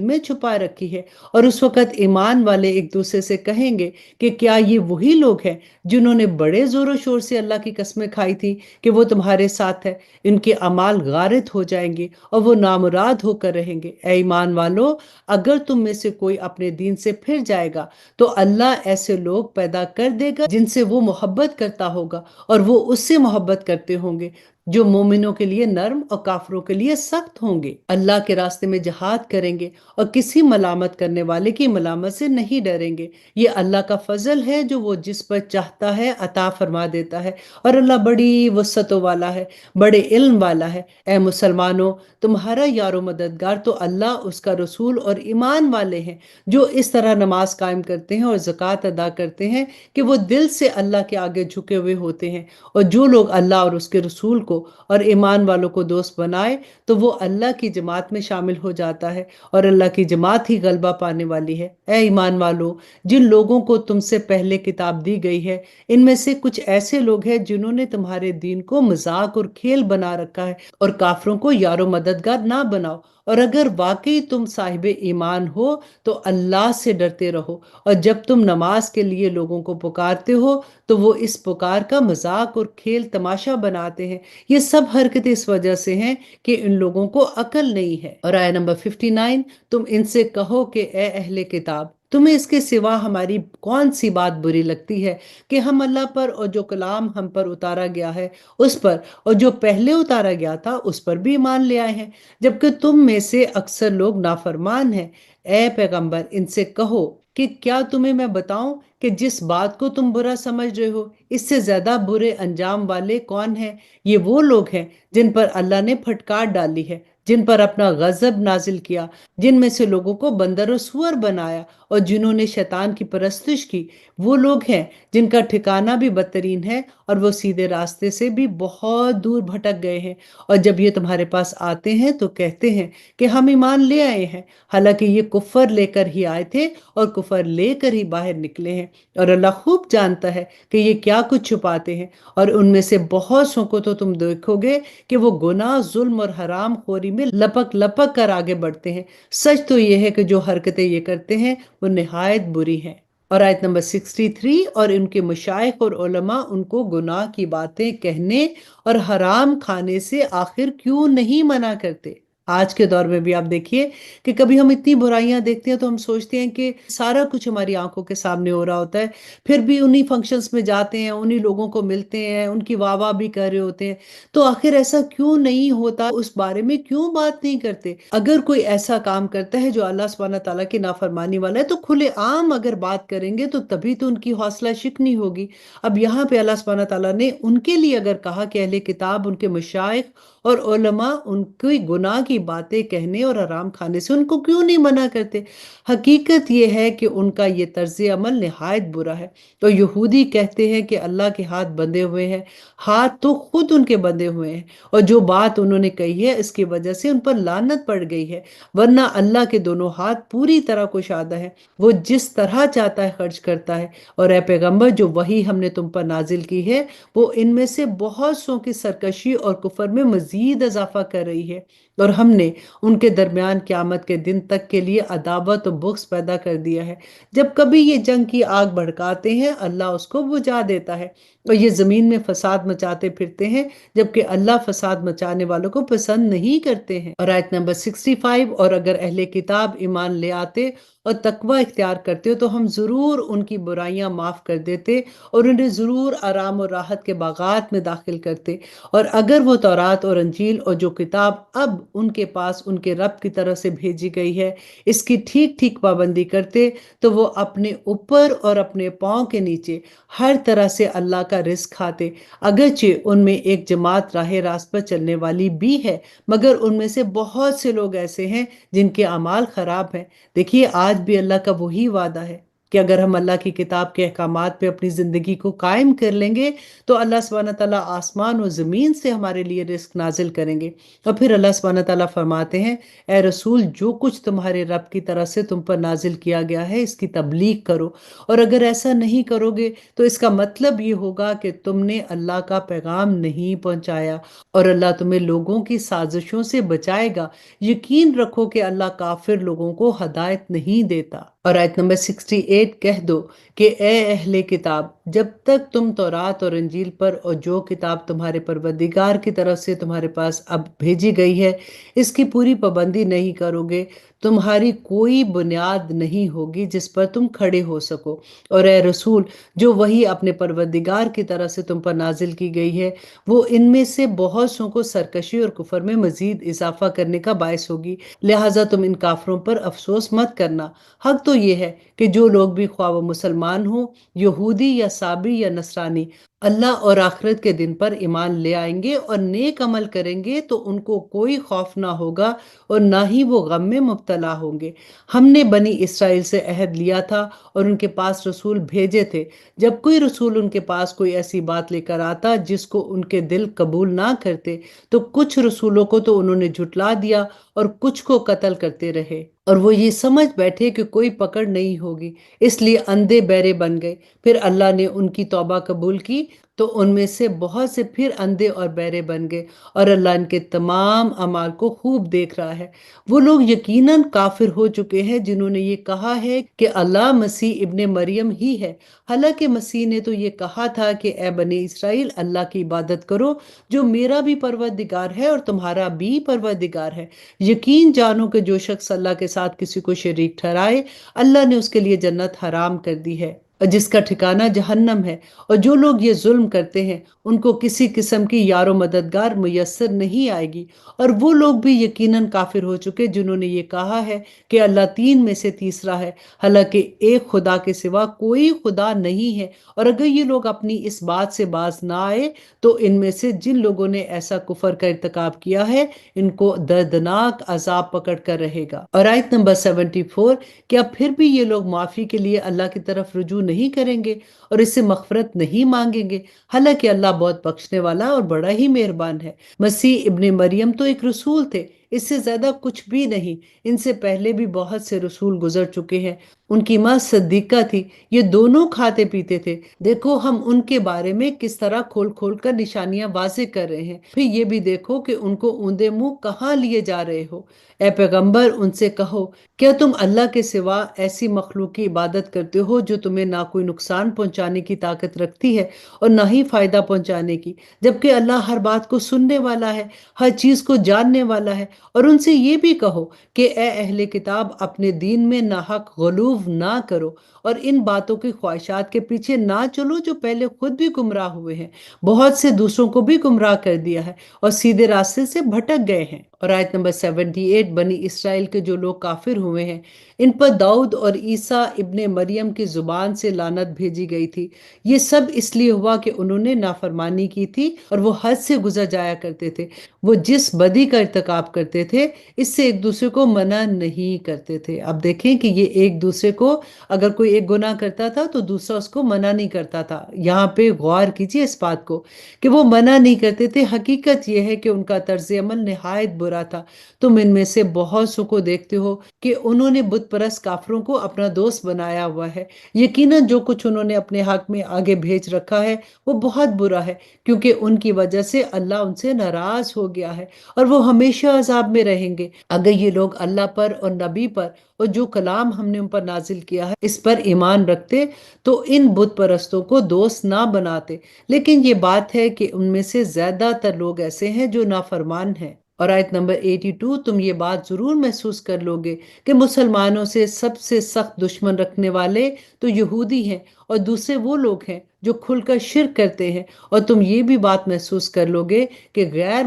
میں چھپا رکھی ہے، اور اس وقت ایمان والے ایک دوسرے سے کہیں گے کہ کیا یہ وہی لوگ ہیں جنہوں نے بڑے زور و شور سے اللہ کی قسمیں کھائی تھی کہ وہ تمہارے ساتھ ہے؟ ان کے اعمال غارت ہو جائیں گے اور وہ نامراد ہو کر رہیں گے۔ اے ایمان والو، اگر تم میں سے کوئی اپنے دین سے پھر جائے گا تو اللہ ایسے لوگ پیدا کر دے گا جن سے وہ محبت کرتا ہوگا، اور وہ اس سے محبت کرتے ہوں گے، جو مومنوں کے لیے نرم اور کافروں کے لیے سخت ہوں گے۔ اللہ کے راستے میں جہاد کریں گے اور کسی ملامت کرنے والے کی ملامت سے نہیں ڈریں گے۔ یہ اللہ کا فضل ہے جو وہ جس پر چاہتا ہے عطا فرما دیتا ہے، اور اللہ بڑی وسعتوں والا ہے، بڑے علم والا ہے۔ اے مسلمانوں، تمہارا یار و مددگار تو اللہ، اس کا رسول اور ایمان والے ہیں جو اس طرح نماز قائم کرتے ہیں اور زکوٰۃ ادا کرتے ہیں کہ وہ دل سے اللہ کے آگے جھکے ہوئے ہوتے ہیں۔ اور جو لوگ اللہ اور اس کے رسول کو اور ایمان والوں کو دوست بنائے تو وہ اللہ کی جماعت میں شامل ہو جاتا ہے، اور اللہ کی جماعت ہی غلبہ پانے والی ہے۔ اے ایمان والو، جن لوگوں کو تم سے پہلے کتاب دی گئی ہے ان میں سے کچھ ایسے لوگ ہیں جنہوں نے تمہارے دین کو مذاق اور کھیل بنا رکھا ہے، اور کافروں کو یار و مددگار نہ بناؤ۔ اور اگر واقعی تم صاحب ایمان ہو تو اللہ سے ڈرتے رہو، اور جب تم نماز کے لیے لوگوں کو پکارتے ہو تو وہ اس پکار کا مذاق اور کھیل تماشا بناتے ہیں۔ یہ سب حرکتیں اس وجہ سے ہیں کہ ان لوگوں کو عقل نہیں ہے۔ اور آیت نمبر 59، تم ان سے کہو کہ اے اہل کتاب، تمہیں اس کے سوا ہماری کون سی بات بری لگتی ہے کہ ہم اللہ پر اور جو کلام ہم پر اتارا گیا ہے اس پر، اور جو پہلے اتارا گیا تھا اس پر بھی ایمان لے آئے ہیں، جبکہ تم میں سے اکثر لوگ نافرمان ہیں۔ اے پیغمبر، ان سے کہو کہ کیا تمہیں میں بتاؤں کہ جس بات کو تم برا سمجھ رہے ہو اس سے زیادہ برے انجام والے کون ہیں؟ یہ وہ لوگ ہیں جن پر اللہ نے پھٹکار ڈالی ہے، جن پر اپنا غضب نازل کیا، جن میں سے لوگوں کو بندر و سور بنایا، اور جنہوں نے شیطان کی پرستش کی۔ وہ لوگ ہیں جن کا ٹھکانہ بھی بدترین ہے، اور وہ سیدھے راستے سے بھی بہت دور بھٹک گئے ہیں۔ اور جب یہ تمہارے پاس آتے ہیں تو کہتے ہیں کہ ہم ایمان لے آئے ہیں، حالانکہ یہ کفر لے کر ہی آئے تھے اور کفر لے کر ہی باہر نکلے ہیں، اور اللہ خوب جانتا ہے کہ یہ کیا کچھ چھپاتے ہیں۔ اور ان میں سے بہت سو کو تو تم دیکھو گے کہ وہ گناہ، ظلم اور حرام خوری میں لپک لپک کر آگے بڑھتے ہیں۔ سچ تو یہ ہے کہ جو حرکتیں یہ کرتے ہیں وہ نہایت بری ہیں۔ اور آیت نمبر 63، اور ان کے مشائخ اور علماء ان کو گناہ کی باتیں کہنے اور حرام کھانے سے آخر کیوں نہیں منع کرتے؟ آج کے دور میں بھی آپ دیکھیے کہ کبھی ہم اتنی برائیاں دیکھتے ہیں تو ہم سوچتے ہیں کہ سارا کچھ ہماری آنکھوں کے سامنے ہو رہا ہوتا ہے، پھر بھی انہی فنکشنز میں جاتے ہیں، انہی لوگوں کو ملتے ہیں، ان کی واہ واہ بھی کر رہے ہوتے ہیں۔ تو آخر ایسا کیوں نہیں ہوتا؟ اس بارے میں کیوں بات نہیں کرتے؟ اگر کوئی ایسا کام کرتا ہے جو اللہ سبحانہ تعالیٰ کی نافرمانی والا ہے تو کھلے عام اگر بات کریں گے تو تبھی تو ان کی حوصلہ شکنی ہوگی۔ اب یہاں پہ اللہ سبحانہ تعالیٰ نے ان کے لیے اگر کہا کہ اہل کتاب، ان کے مشائخ اور علماء ان کی گناہ کی باتیں کہنے اور حرام کھانے سے ان کو کیوں نہیں منع کرتے؟ حقیقت یہ ہے کہ ان کا یہ طرز عمل نہایت برا ہے۔ تو یہودی کہتے ہیں کہ اللہ کے ہاتھ بندھے ہوئے ہیں، ہاتھ تو خود ان کے بندھے ہوئے ہیں، اور جو بات انہوں نے کہی ہے اس کی وجہ سے ان پر لعنت پڑ گئی ہے، ورنہ اللہ کے دونوں ہاتھ پوری طرح کشادہ ہے، وہ جس طرح چاہتا ہے خرچ کرتا ہے۔ اور اے پیغمبر، جو وحی ہم نے تم پر نازل کی ہے وہ ان میں سے بہت سو کی سرکشی اور کفر میں مزید اضافہ کر رہی ہے، اور ہم نے ان کے درمیان قیامت کے دن تک کے لیے عداوت و بغض پیدا کر دیا ہے۔ جب کبھی یہ جنگ کی آگ بھڑکاتے ہیں اللہ اس کو بجھا دیتا ہے، اور یہ زمین میں فساد مچاتے پھرتے ہیں جبکہ اللہ فساد مچانے والوں کو پسند نہیں کرتے ہیں۔ اور آیت نمبر 65، اور اگر اہل کتاب ایمان لے آتے اور تقوی اختیار کرتے تو ہم ضرور ان کی برائیاں معاف کر دیتے اور انہیں ضرور آرام اور راحت کے باغات میں داخل کرتے۔ اور اگر وہ تورات اور انجیل اور جو کتاب اب ان کے پاس ان کے رب کی طرف سے بھیجی گئی ہے اس کی ٹھیک ٹھیک پابندی کرتے تو وہ اپنے اوپر اور اپنے پاؤں کے نیچے ہر طرح سے اللہ کا رزق کھاتے، اگرچہ ان میں ایک جماعت راہ راست پر چلنے والی بھی ہے، مگر ان میں سے بہت سے لوگ ایسے ہیں جن کے اعمال خراب ہیں۔ دیکھیے آج بھی اللہ کا وہی وعدہ ہے کہ اگر ہم اللہ کی کتاب کے احکامات پہ اپنی زندگی کو قائم کر لیں گے تو اللہ سبحانہ تعالیٰ آسمان و زمین سے ہمارے لیے رزق نازل کریں گے۔ اور پھر اللہ سبحانہ تعالیٰ فرماتے ہیں اے رسول جو کچھ تمہارے رب کی طرف سے تم پر نازل کیا گیا ہے اس کی تبلیغ کرو، اور اگر ایسا نہیں کرو گے تو اس کا مطلب یہ ہوگا کہ تم نے اللہ کا پیغام نہیں پہنچایا اور اللہ تمہیں لوگوں کی سازشوں سے بچائے گا۔ یقین رکھو کہ اللہ کافر لوگوں کو ہدایت نہیں دیتا۔ اور آیت نمبر 68 کہہ دو کہ اے اہل کتاب جب تک تم تورات اور انجیل پر اور جو کتاب تمہارے پروردگار کی طرف سے تمہارے پاس اب بھیجی گئی ہے اس کی پوری پابندی نہیں کرو گے تمہاری کوئی بنیاد نہیں ہوگی جس پر تم کھڑے ہو سکو۔ اور اے رسول جو وہی اپنے پروردگار کی طرف سے تم پر نازل کی گئی ہے وہ ان میں سے بہت سوں کو سرکشی اور کفر میں مزید اضافہ کرنے کا باعث ہوگی، لہٰذا تم ان کافروں پر افسوس مت کرنا۔ حق تو یہ ہے کہ جو لوگ بھی خواہ وہ مسلمان ہوں، یہودی یا صابی یا نصرانی، اللہ اور آخرت کے دن پر ایمان لے آئیں گے اور نیک عمل کریں گے تو ان کو کوئی خوف نہ ہوگا اور نہ ہی وہ غم میں مبتلا ہوں گے۔ ہم نے بنی اسرائیل سے عہد لیا تھا اور ان کے پاس رسول بھیجے تھے، جب کوئی رسول ان کے پاس کوئی ایسی بات لے کر آتا جس کو ان کے دل قبول نہ کرتے تو کچھ رسولوں کو تو انہوں نے جھٹلا دیا اور کچھ کو قتل کرتے رہے، اور وہ یہ سمجھ بیٹھے کہ کوئی پکڑ نہیں ہوگی، اس لیے اندھے بہرے بن گئے۔ پھر اللہ نے ان کی توبہ قبول کی تو ان میں سے بہت سے پھر اندھے اور بہرے بن گئے، اور اللہ ان کے تمام اعمال کو خوب دیکھ رہا ہے۔ وہ لوگ یقیناً کافر ہو چکے ہیں جنہوں نے یہ کہا ہے کہ اللہ مسیح ابن مریم ہی ہے، حالانکہ مسیح نے تو یہ کہا تھا کہ اے بنی اسرائیل اللہ کی عبادت کرو جو میرا بھی پروردگار ہے اور تمہارا بھی پروردگار ہے۔ یقین جانو کہ جو شخص اللہ کے ساتھ کسی کو شریک ٹھہرائے اللہ نے اس کے لیے جنت حرام کر دی ہے اور جس کا ٹھکانہ جہنم ہے، اور جو لوگ یہ ظلم کرتے ہیں ان کو کسی قسم کی یار و مددگار میسر نہیں آئے گی۔ اور وہ لوگ بھی یقیناً کافر ہو چکے جنہوں نے یہ کہا ہے کہ اللہ تین میں سے تیسرا ہے، حالانکہ ایک خدا کے سوا کوئی خدا نہیں ہے۔ اور اگر یہ لوگ اپنی اس بات سے باز نہ آئے تو ان میں سے جن لوگوں نے ایسا کفر کا ارتکاب کیا ہے ان کو دردناک عذاب پکڑ کر رہے گا۔ اور آیت نمبر 74 کیا پھر بھی یہ لوگ معافی کے لیے اللہ کی طرف رجوع نہیں کریں گے اور اس سے مغفرت نہیں مانگیں گے، حالانکہ اللہ بہت بخشنے والا اور بڑا ہی مہربان ہے۔ مسیح ابن مریم تو ایک رسول تھے، اس سے زیادہ کچھ بھی نہیں۔ ان سے پہلے بھی بہت سے رسول گزر چکے ہیں، ان کی ماں صدیقہ تھی، یہ دونوں کھاتے پیتے تھے۔ دیکھو ہم ان کے بارے میں کس طرح کھول کھول کر نشانیاں واضح کر رہے ہیں، پھر یہ بھی دیکھو کہ ان کو اوندے منہ کہاں لیے جا رہے ہو۔ اے پیغمبر ان سے کہو کیا تم اللہ کے سوا ایسی مخلوق کی عبادت کرتے ہو جو تمہیں نہ کوئی نقصان پہنچانے کی طاقت رکھتی ہے اور نہ ہی فائدہ پہنچانے کی، جبکہ اللہ ہر بات کو سننے والا ہے، ہر چیز کو جاننے والا ہے۔ اور ان سے یہ بھی کہو کہ اے اہل کتاب اپنے دین میں ناحق غلو نہ کرو اور ان باتوں کی خواہشات کے پیچھے نہ چلو جو پہلے خود بھی گمراہ ہوئے ہیں، بہت سے دوسروں کو بھی گمراہ کر دیا ہے اور سیدھے راستے سے بھٹک گئے ہیں۔ اور آیت نمبر 78 بنی اسرائیل کے جو لوگ کافر ہوئے ہیں ان پر داؤد اور عیسیٰ ابن مریم کی زبان سے لعنت بھیجی گئی تھی، یہ سب اس لیے ہوا کہ انہوں نے نافرمانی کی تھی اور وہ حد سے گزر جایا کرتے تھے، وہ جس بدی کا ارتکاب کرتے تھے اس سے ایک دوسرے کو منع نہیں کرتے تھے۔ اب دیکھیں کہ یہ ایک دوسرے کو اگر کوئی ایک گناہ کرتا تھا تو دوسرا اس کو منع نہیں کرتا تھا۔ یہاں پہ غور کیجیے اس بات کو کہ وہ منع نہیں کرتے تھے، حقیقت یہ ہے کہ ان کا طرز عمل نہایت برا تھا۔ تم ان میں سے بہت سو کو دیکھتے ہو کہ انہوں نے بت پرست کافروں کو اپنا دوست بنایا ہوا ہے، یقیناً جو کچھ انہوں نے اپنے حق میں آگے بھیج رکھا ہے وہ بہت برا ہے، کیونکہ ان کی وجہ سے اللہ ان سے ناراض ہو گیا ہے اور وہ ہمیشہ عذاب میں رہیں گے۔ اگر یہ لوگ اللہ پر اور نبی پر اور جو کلام ہم نے ان پر نازل کیا ہے اس پر ایمان رکھتے تو ان بت پرستوں کو دوست نہ بناتے، لیکن یہ بات ہے کہ ان میں سے زیادہ تر لوگ ایسے ہیں جو نافرمان ہیں۔ اور آیت نمبر 82، تم یہ بات ضرور محسوس کر لو گے کہ مسلمانوں سے سب سے سخت دشمن رکھنے والے تو یہودی ہیں، اور دوسرے وہ لوگ ہیں جو کھل کر شرک کرتے ہیں، اور تم یہ بھی بات محسوس کر لو گے کہ غیر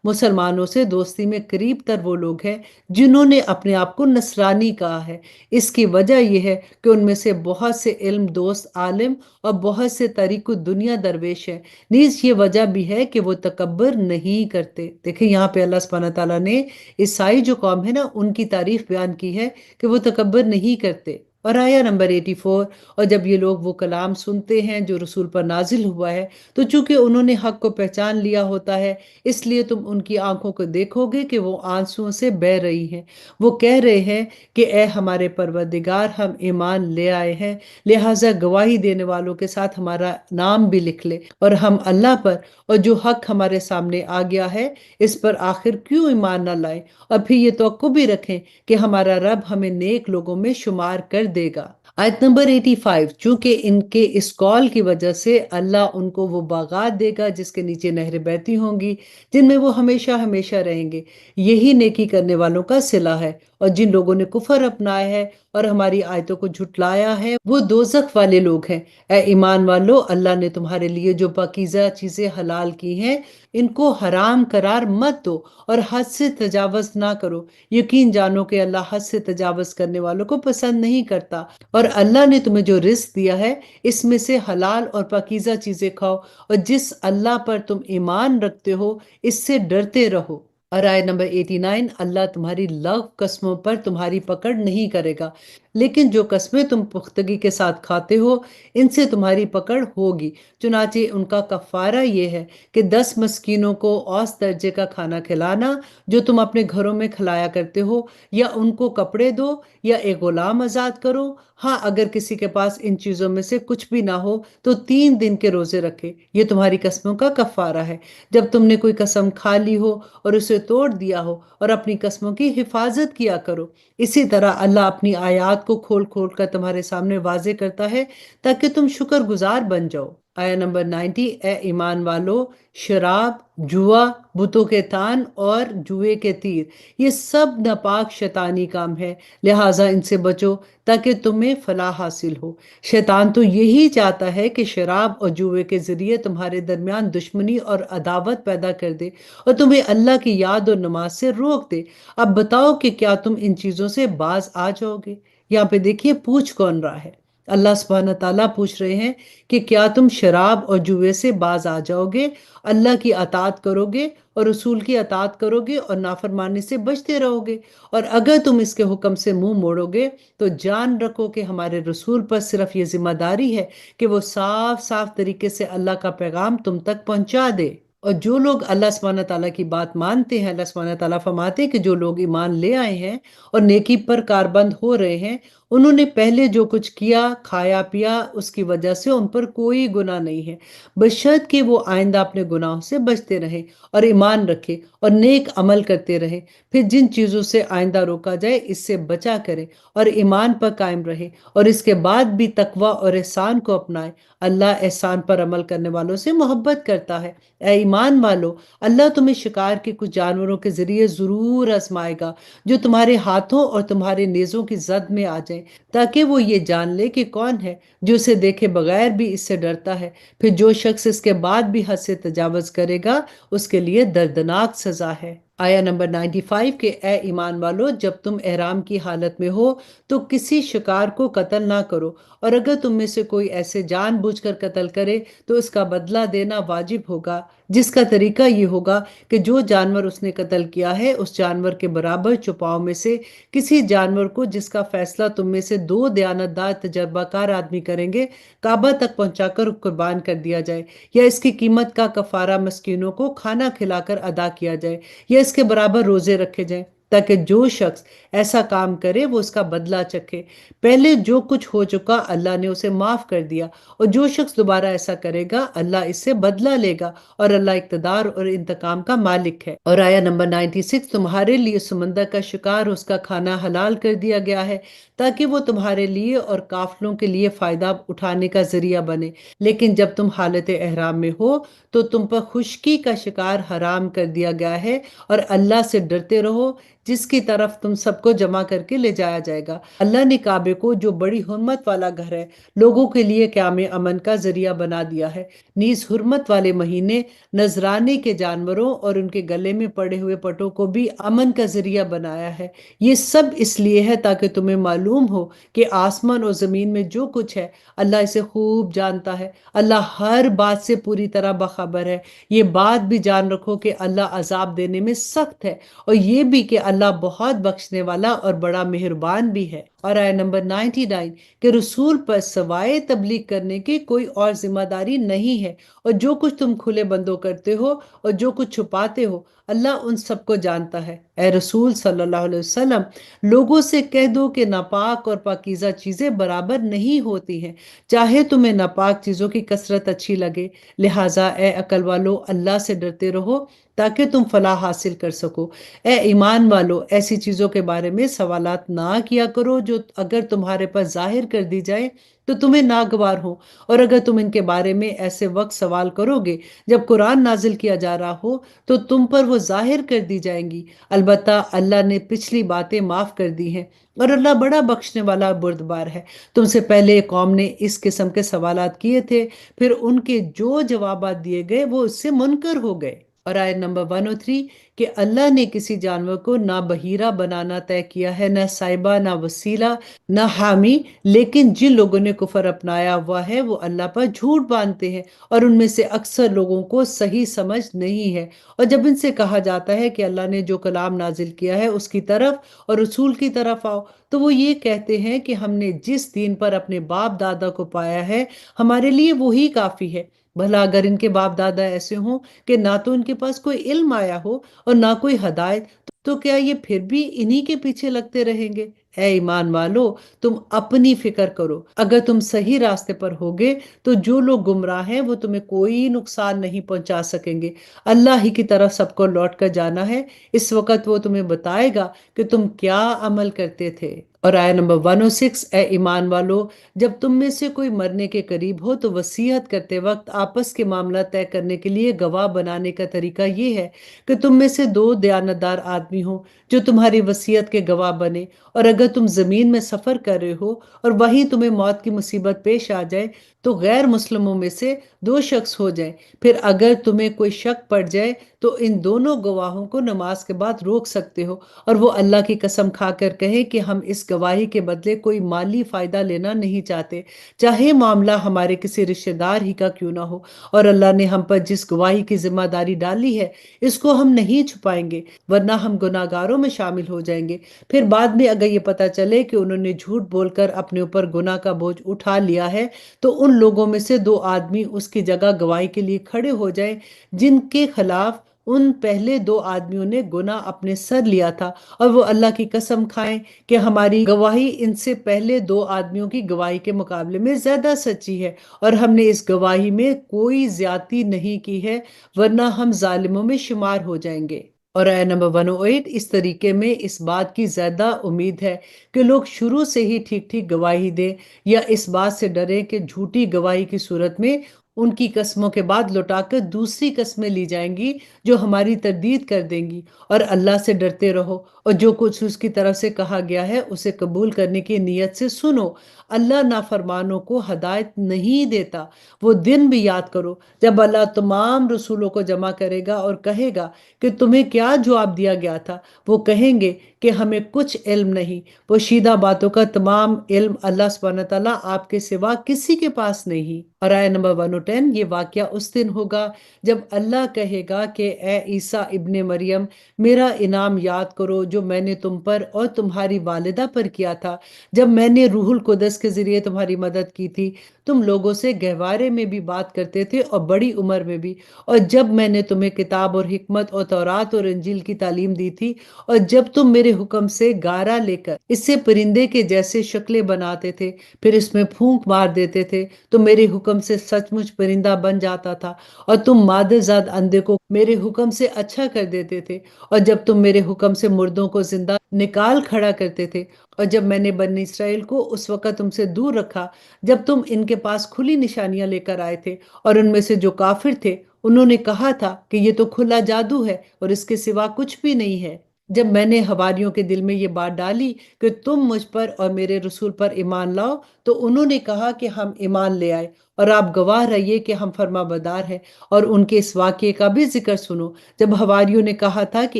مسلمانوں سے دوستی میں قریب تر وہ لوگ ہیں جنہوں نے اپنے آپ کو نصرانی کہا ہے۔ اس کی وجہ یہ ہے کہ ان میں سے بہت سے علم دوست عالم اور بہت سے طریق الدنیا درویش ہیں، نیز یہ وجہ بھی ہے کہ وہ تکبر نہیں کرتے۔ دیکھیں یہاں پہ اللہ سبحانہ تعالیٰ نے عیسائی جو قوم ہے نا ان کی تعریف بیان کی ہے کہ وہ تکبر نہیں کرتے۔ اور آیا نمبر 84، اور جب یہ لوگ وہ کلام سنتے ہیں جو رسول پر نازل ہوا ہے تو چونکہ انہوں نے حق کو پہچان لیا ہوتا ہے، اس لیے تم ان کی آنکھوں کو دیکھو گے کہ وہ آنسوؤں سے بہہ رہی ہیں۔ وہ کہہ رہے ہیں کہ اے ہمارے پروردگار، ہم ایمان لے آئے ہیں، لہٰذا گواہی دینے والوں کے ساتھ ہمارا نام بھی لکھ لے، اور ہم اللہ پر اور جو حق ہمارے سامنے آ گیا ہے اس پر آخر کیوں ایمان نہ لائیں، اور پھر یہ توقع بھی رکھیں کہ ہمارا رب ہمیں نیک لوگوں میں شمار کر دے گا۔ آیت نمبر 85، چونکہ ان کے اس قول کی وجہ سے اللہ ان کو وہ باغات دے گا جس کے نیچے نہریں بہتی ہوں گی، جن میں وہ ہمیشہ ہمیشہ رہیں گے، یہی نیکی کرنے والوں کا صلہ ہے۔ اور جن لوگوں نے کفر اپنایا ہے اور ہماری آیتوں کو جھٹلایا ہے وہ دوزخ والے لوگ ہیں۔ اے ایمان والو، اللہ نے تمہارے لیے جو پاکیزہ چیزیں حلال کی ہیں ان کو حرام قرار مت دو اور حد سے تجاوز نہ کرو، یقین جانو کہ اللہ حد سے تجاوز کرنے والوں کو پسند نہیں کرتا۔ اور اللہ نے تمہیں جو رزق دیا ہے اس میں سے حلال اور پاکیزہ چیزیں کھاؤ، اور جس اللہ پر تم ایمان رکھتے ہو اس سے ڈرتے رہو۔ اور آیت نمبر 89، اللہ تمہاری لغو قسموں پر تمہاری پکڑ نہیں کرے گا، لیکن جو قسمیں تم پختگی کے ساتھ کھاتے ہو ان سے تمہاری پکڑ ہوگی۔ چنانچہ ان کا کفارہ یہ ہے کہ 10 مسکینوں کو اوسط درجے کا کھانا کھلانا جو تم اپنے گھروں میں کھلایا کرتے ہو، یا ان کو کپڑے دو یا ایک غلام آزاد کرو۔ ہاں اگر کسی کے پاس ان چیزوں میں سے کچھ بھی نہ ہو تو 3 دن کے روزے رکھے، یہ تمہاری قسموں کا کفارہ ہے۔ جب تم نے کوئی قسم کھا لی ہو اور اسے توڑ دیا ہو، اور اپنی قسموں کی حفاظت کیا کرو۔ اسی طرح اللہ اپنی آیات کو کھول کھول کر تمہارے سامنے واضح کرتا ہے تاکہ تم شکر گزار بن جاؤ۔ آیا نمبر 90، اے ایمان والو، شراب، جوا، بتوں کے تان اور جوئے کے تیر، یہ سب ناپاک شیطانی کام ہے، لہٰذا ان سے بچو تاکہ تمہیں فلاح حاصل ہو۔ شیطان تو یہی چاہتا ہے کہ شراب اور جوئے کے ذریعے تمہارے درمیان دشمنی اور عداوت پیدا کر دے اور تمہیں اللہ کی یاد اور نماز سے روک دے۔ اب بتاؤ کہ کیا تم ان چیزوں سے باز آ جاؤ گے؟ یہاں پہ دیکھیے پوچھ کون رہا ہے، اللہ سبحانہ تعالیٰ پوچھ رہے ہیں کہ کیا تم شراب اور جوئے سے باز آ جاؤ گے، اللہ کی اطاعت کرو گے اور رسول کی اطاعت کرو گے اور نافرمانی سے بچتے رہو گے، اور اگر تم اس کے حکم سے منہ موڑو گے تو جان رکھو کہ ہمارے رسول پر صرف یہ ذمہ داری ہے کہ وہ صاف صاف طریقے سے اللہ کا پیغام تم تک پہنچا دے۔ اور جو لوگ اللہ سبحانہ تعالیٰ کی بات مانتے ہیں، اللہ سبحانہ تعالیٰ فرماتے ہیں کہ جو لوگ ایمان لے آئے ہیں اور نیکی پر کاربند ہو رہے ہیں، انہوں نے پہلے جو کچھ کیا، کھایا پیا، اس کی وجہ سے ان پر کوئی گناہ نہیں ہے، بشرط کہ وہ آئندہ اپنے گناہوں سے بچتے رہیں اور ایمان رکھے اور نیک عمل کرتے رہیں، پھر جن چیزوں سے آئندہ روکا جائے اس سے بچا کریں اور ایمان پر قائم رہے، اور اس کے بعد بھی تقوی اور احسان کو اپنائے۔ اللہ احسان پر عمل کرنے والوں سے محبت کرتا ہے۔ اے ایمان والو، اللہ تمہیں شکار کے کچھ جانوروں کے ذریعے ضرور آزمائے گا جو تمہارے ہاتھوں اور تمہارے نیزوں کی زد میں آ جائیں، تاکہ وہ یہ جان لے کہ کون ہے جو اسے دیکھے بغیر بھی اس سے ڈرتا ہے۔ پھر جو شخص اس کے بعد بھی حد سے تجاوز کرے گا اس کے لیے دردناک سزا ہے۔ آیا نمبر 95، کہ اے ایمان والو، جب تم احرام کی حالت میں ہو تو کسی شکار کو قتل نہ کرو، اور اگر تم میں سے کوئی ایسے جان بوجھ کر قتل کرے تو اس کا بدلہ دینا واجب ہوگا، جس کا طریقہ یہ ہوگا کہ جو جانور اس نے قتل کیا ہے اس جانور کے برابر چوپاؤں میں سے کسی جانور کو جس کا فیصلہ تم میں سے 2 دیانتدار تجربہ کار آدمی کریں گے کعبہ تک پہنچا کر قربان کر دیا جائے، یا اس کی قیمت کا کفارہ مسکینوں کو کھانا کھلا کر ادا کیا جائے، یا اس کے برابر روزے رکھے جائیں۔ تاکہ جو شخص ایسا کام کرے وہ اس کا بدلہ چکھے۔ پہلے جو کچھ ہو چکا اللہ نے اسے معاف کر دیا، اور جو شخص دوبارہ ایسا کرے گا اللہ اس سے بدلہ لے گا، اور اللہ اقتدار اور انتقام کا مالک ہے۔ اور آیا نمبر 96، تمہارے لیے سمندر کا شکار اس کا کھانا حلال کر دیا گیا ہے تاکہ وہ تمہارے لیے اور قافلوں کے لیے فائدہ اٹھانے کا ذریعہ بنے، لیکن جب تم حالت احرام میں ہو تو تم پر خشکی کا شکار حرام کر دیا گیا ہے، اور اللہ سے ڈرتے رہو جس کی طرف تم سب کو جمع کر کے لے جایا جائے گا۔ اللہ نے کعبے کو، جو بڑی حرمت والا گھر ہے، لوگوں کے لیے قیام امن کا ذریعہ بنا دیا ہے، نیز حرمت والے مہینے نذرانے کے جانوروں اور ان کے گلے میں پڑے ہوئے پٹوں کو بھی امن کا ذریعہ بنایا ہے۔ یہ سب اس لیے ہے تاکہ تمہیں معلوم ہو کہ آسمان اور زمین میں جو کچھ ہے اللہ اسے خوب جانتا ہے۔ اللہ ہر بات سے پوری طرح باخبر ہے۔ یہ بات بھی جان رکھو کہ اللہ عذاب دینے میں سخت ہے، اور یہ بھی کہ اللہ بہت بخشنے والا اور بڑا مہربان بھی ہے۔ اور آیت نمبر 99، کہ رسول پر سوائے تبلیغ کرنے کی کوئی اور ذمہ داری نہیں ہے، اور جو کچھ تم کھلے بندوں کرتے ہو اور جو کچھ چھپاتے ہو اللہ ان سب کو جانتا ہے۔ اے رسول صلی اللہ علیہ وسلم، لوگوں سے کہہ دو کہ ناپاک اور پاکیزہ چیزیں برابر نہیں ہوتی ہیں، چاہے تمہیں ناپاک چیزوں کی کثرت اچھی لگے، لہٰذا اے عقل والو اللہ سے ڈرتے رہو تاکہ تم فلاح حاصل کر سکو۔ اے ایمان والو، ایسی چیزوں کے بارے میں سوالات نہ کیا کرو جو اگر تمہارے پاس ظاہر کر دی جائے تو تمہیں ناگوار ہو، اور اگر تم ان کے بارے میں ایسے وقت سوال کرو گے جب قرآن نازل کیا جا رہا ہو تو تم پر وہ ظاہر کر دی جائیں گی۔ البتہ اللہ نے پچھلی باتیں معاف کر دی ہیں، اور اللہ بڑا بخشنے والا بردبار ہے۔ تم سے پہلے ایک قوم نے اس قسم کے سوالات کیے تھے، پھر ان کے جو جوابات دیے گئے وہ اس سے منکر ہو گئے۔ اور آیت نمبر 103، کہ اللہ نے کسی جانور کو نہ بحیرہ بنانا طے کیا ہے، نہ سائبہ، نہ وسیلہ، نہ حامی، لیکن جن لوگوں نے کفر اپنایا ہوا ہے وہ اللہ پر جھوٹ باندھتے ہیں، اور ان میں سے اکثر لوگوں کو صحیح سمجھ نہیں ہے۔ اور جب ان سے کہا جاتا ہے کہ اللہ نے جو کلام نازل کیا ہے اس کی طرف اور رسول کی طرف آؤ، تو وہ یہ کہتے ہیں کہ ہم نے جس دین پر اپنے باپ دادا کو پایا ہے ہمارے لیے وہی کافی ہے۔ بھلا اگر ان کے باپ دادا ایسے ہوں کہ نہ تو ان کے پاس کوئی علم آیا ہو اور نہ کوئی ہدایت، تو کیا یہ پھر بھی انہی کے پیچھے لگتے رہیں گے؟ اے ایمان والو، تم اپنی فکر کرو، اگر تم صحیح راستے پر ہوگے تو جو لوگ گمراہ ہیں وہ تمہیں کوئی نقصان نہیں پہنچا سکیں گے۔ اللہ ہی کی طرف سب کو لوٹ کر جانا ہے، اس وقت وہ تمہیں بتائے گا کہ تم کیا عمل کرتے تھے۔ اور آیت نمبر 106، اے ایمان والو، جب تم میں سے کوئی مرنے کے قریب ہو تو وصیت کرتے وقت آپس کے معاملہ طے کرنے کے لیے گواہ بنانے کا طریقہ یہ ہے کہ تم میں سے دو دیانتدار آدمی ہوں جو تمہاری وصیت کے گواہ بنے، اور اگر تم زمین میں سفر کر رہے ہو اور وہیں تمہیں موت کی مصیبت پیش آ جائے تو غیر مسلموں میں سے دو شخص ہو جائیں، پھر اگر تمہیں کوئی شک پڑ جائے تو ان دونوں گواہوں کو نماز کے بعد روک سکتے ہو، اور وہ اللہ کی قسم کھا کر کہیں کہ ہم اس گواہی کے بدلے کوئی مالی فائدہ لینا نہیں چاہتے، چاہے معاملہ ہمارے کسی رشتہ دار ہی کا کیوں نہ ہو، اور اللہ نے ہم پر جس گواہی کی ذمہ داری ڈالی ہے اس کو ہم نہیں چھپائیں گے، ورنہ ہم گناہ گاروں میں شامل ہو جائیں گے۔ پھر بعد میں اگر یہ پتہ چلے کہ انہوں نے جھوٹ بول کر اپنے اوپر گناہ کا بوجھ اٹھا لیا ہے تو ان لوگوں میں سے دو آدمی اس کی جگہ گواہی کے لیے کھڑے ہو جائیں جن کے خلاف ان پہلے دو آدمیوں نے گناہ اپنے سر لیا تھا، اور وہ اللہ کی قسم کھائیں کہ ہماری گواہی ان سے پہلے دو آدمیوں کی گواہی کے مقابلے میں زیادہ سچی ہے، اور ہم نے اس گواہی میں کوئی زیادتی نہیں کی ہے، ورنہ ہم ظالموں میں شمار ہو جائیں گے۔ اور آیت نمبر 108، اس طریقے میں اس بات کی زیادہ امید ہے کہ لوگ شروع سے ہی ٹھیک ٹھیک گواہی دیں، یا اس بات سے ڈریں کہ جھوٹی گواہی کی صورت میں ان کی قسموں کے بعد لوٹا کر دوسری قسمیں لی جائیں گی جو ہماری تردید کر دیں گی، اور اللہ سے ڈرتے رہو، اور جو کچھ اس کی طرف سے کہا گیا ہے اسے قبول کرنے کی نیت سے سنو۔ اللہ نافرمانوں کو ہدایت نہیں دیتا۔ وہ دن بھی یاد کرو جب اللہ تمام رسولوں کو جمع کرے گا اور کہے گا کہ تمہیں کیا جواب دیا گیا تھا، وہ کہیں گے کہ ہمیں کچھ علم نہیں، پوشیدہ باتوں کا تمام علم اللہ سبحانہ تعالیٰ آپ کے سوا کسی کے پاس نہیں۔ اور آیت نمبر 110، یہ واقعہ اس دن ہوگا جب اللہ کہے گا کہ اے عیسیٰ ابن مریم، میرا انعام یاد کرو جو میں نے تم پر اور تمہاری والدہ پر کیا تھا جب میں نے روح القدس کے ذریعے تمہاری مدد کی تھی۔ تم لوگوں سے گہوارے میں بھی بات کرتے تھے اور بڑی عمر میں بھی، اور جب میں نے تمہیں کتاب اور حکمت اور تورات اور انجیل کی تعلیم دی تھی، اور جب تم میرے حکم سے گارا لے کر اس سے پرندے کے جیسے شکلیں بناتے تھے، پھر اس میں پھونک مار دیتے تھے تو میرے حکم سے سچ مچ پرندہ بن جاتا تھا، اور تم مادر زاد اندھے کو میرے حکم سے اچھا کر دیتے تھے، اور جب تم میرے حکم سے مردوں کو زندہ نکال کھڑا کرتے تھے، اور جب میں نے بنی اسرائیل کو اس وقت تم سے دور رکھا جب تم ان کے پاس کھلی نشانیاں لے کر آئے تھے، اور ان میں سے جو کافر تھے انہوں نے کہا تھا کہ یہ تو کھلا جادو ہے اور اس کے سوا کچھ بھی نہیں ہے۔ جب میں نے حواریوں کے دل میں یہ بات ڈالی کہ تم مجھ پر اور میرے رسول پر ایمان لاؤ، تو انہوں نے کہا کہ ہم ایمان لے آئے، اور آپ گواہ رہیے کہ ہم فرما بردار ہیں۔ اور ان کے اس واقعے کا بھی ذکر سنو جب حواریوں نے کہا تھا کہ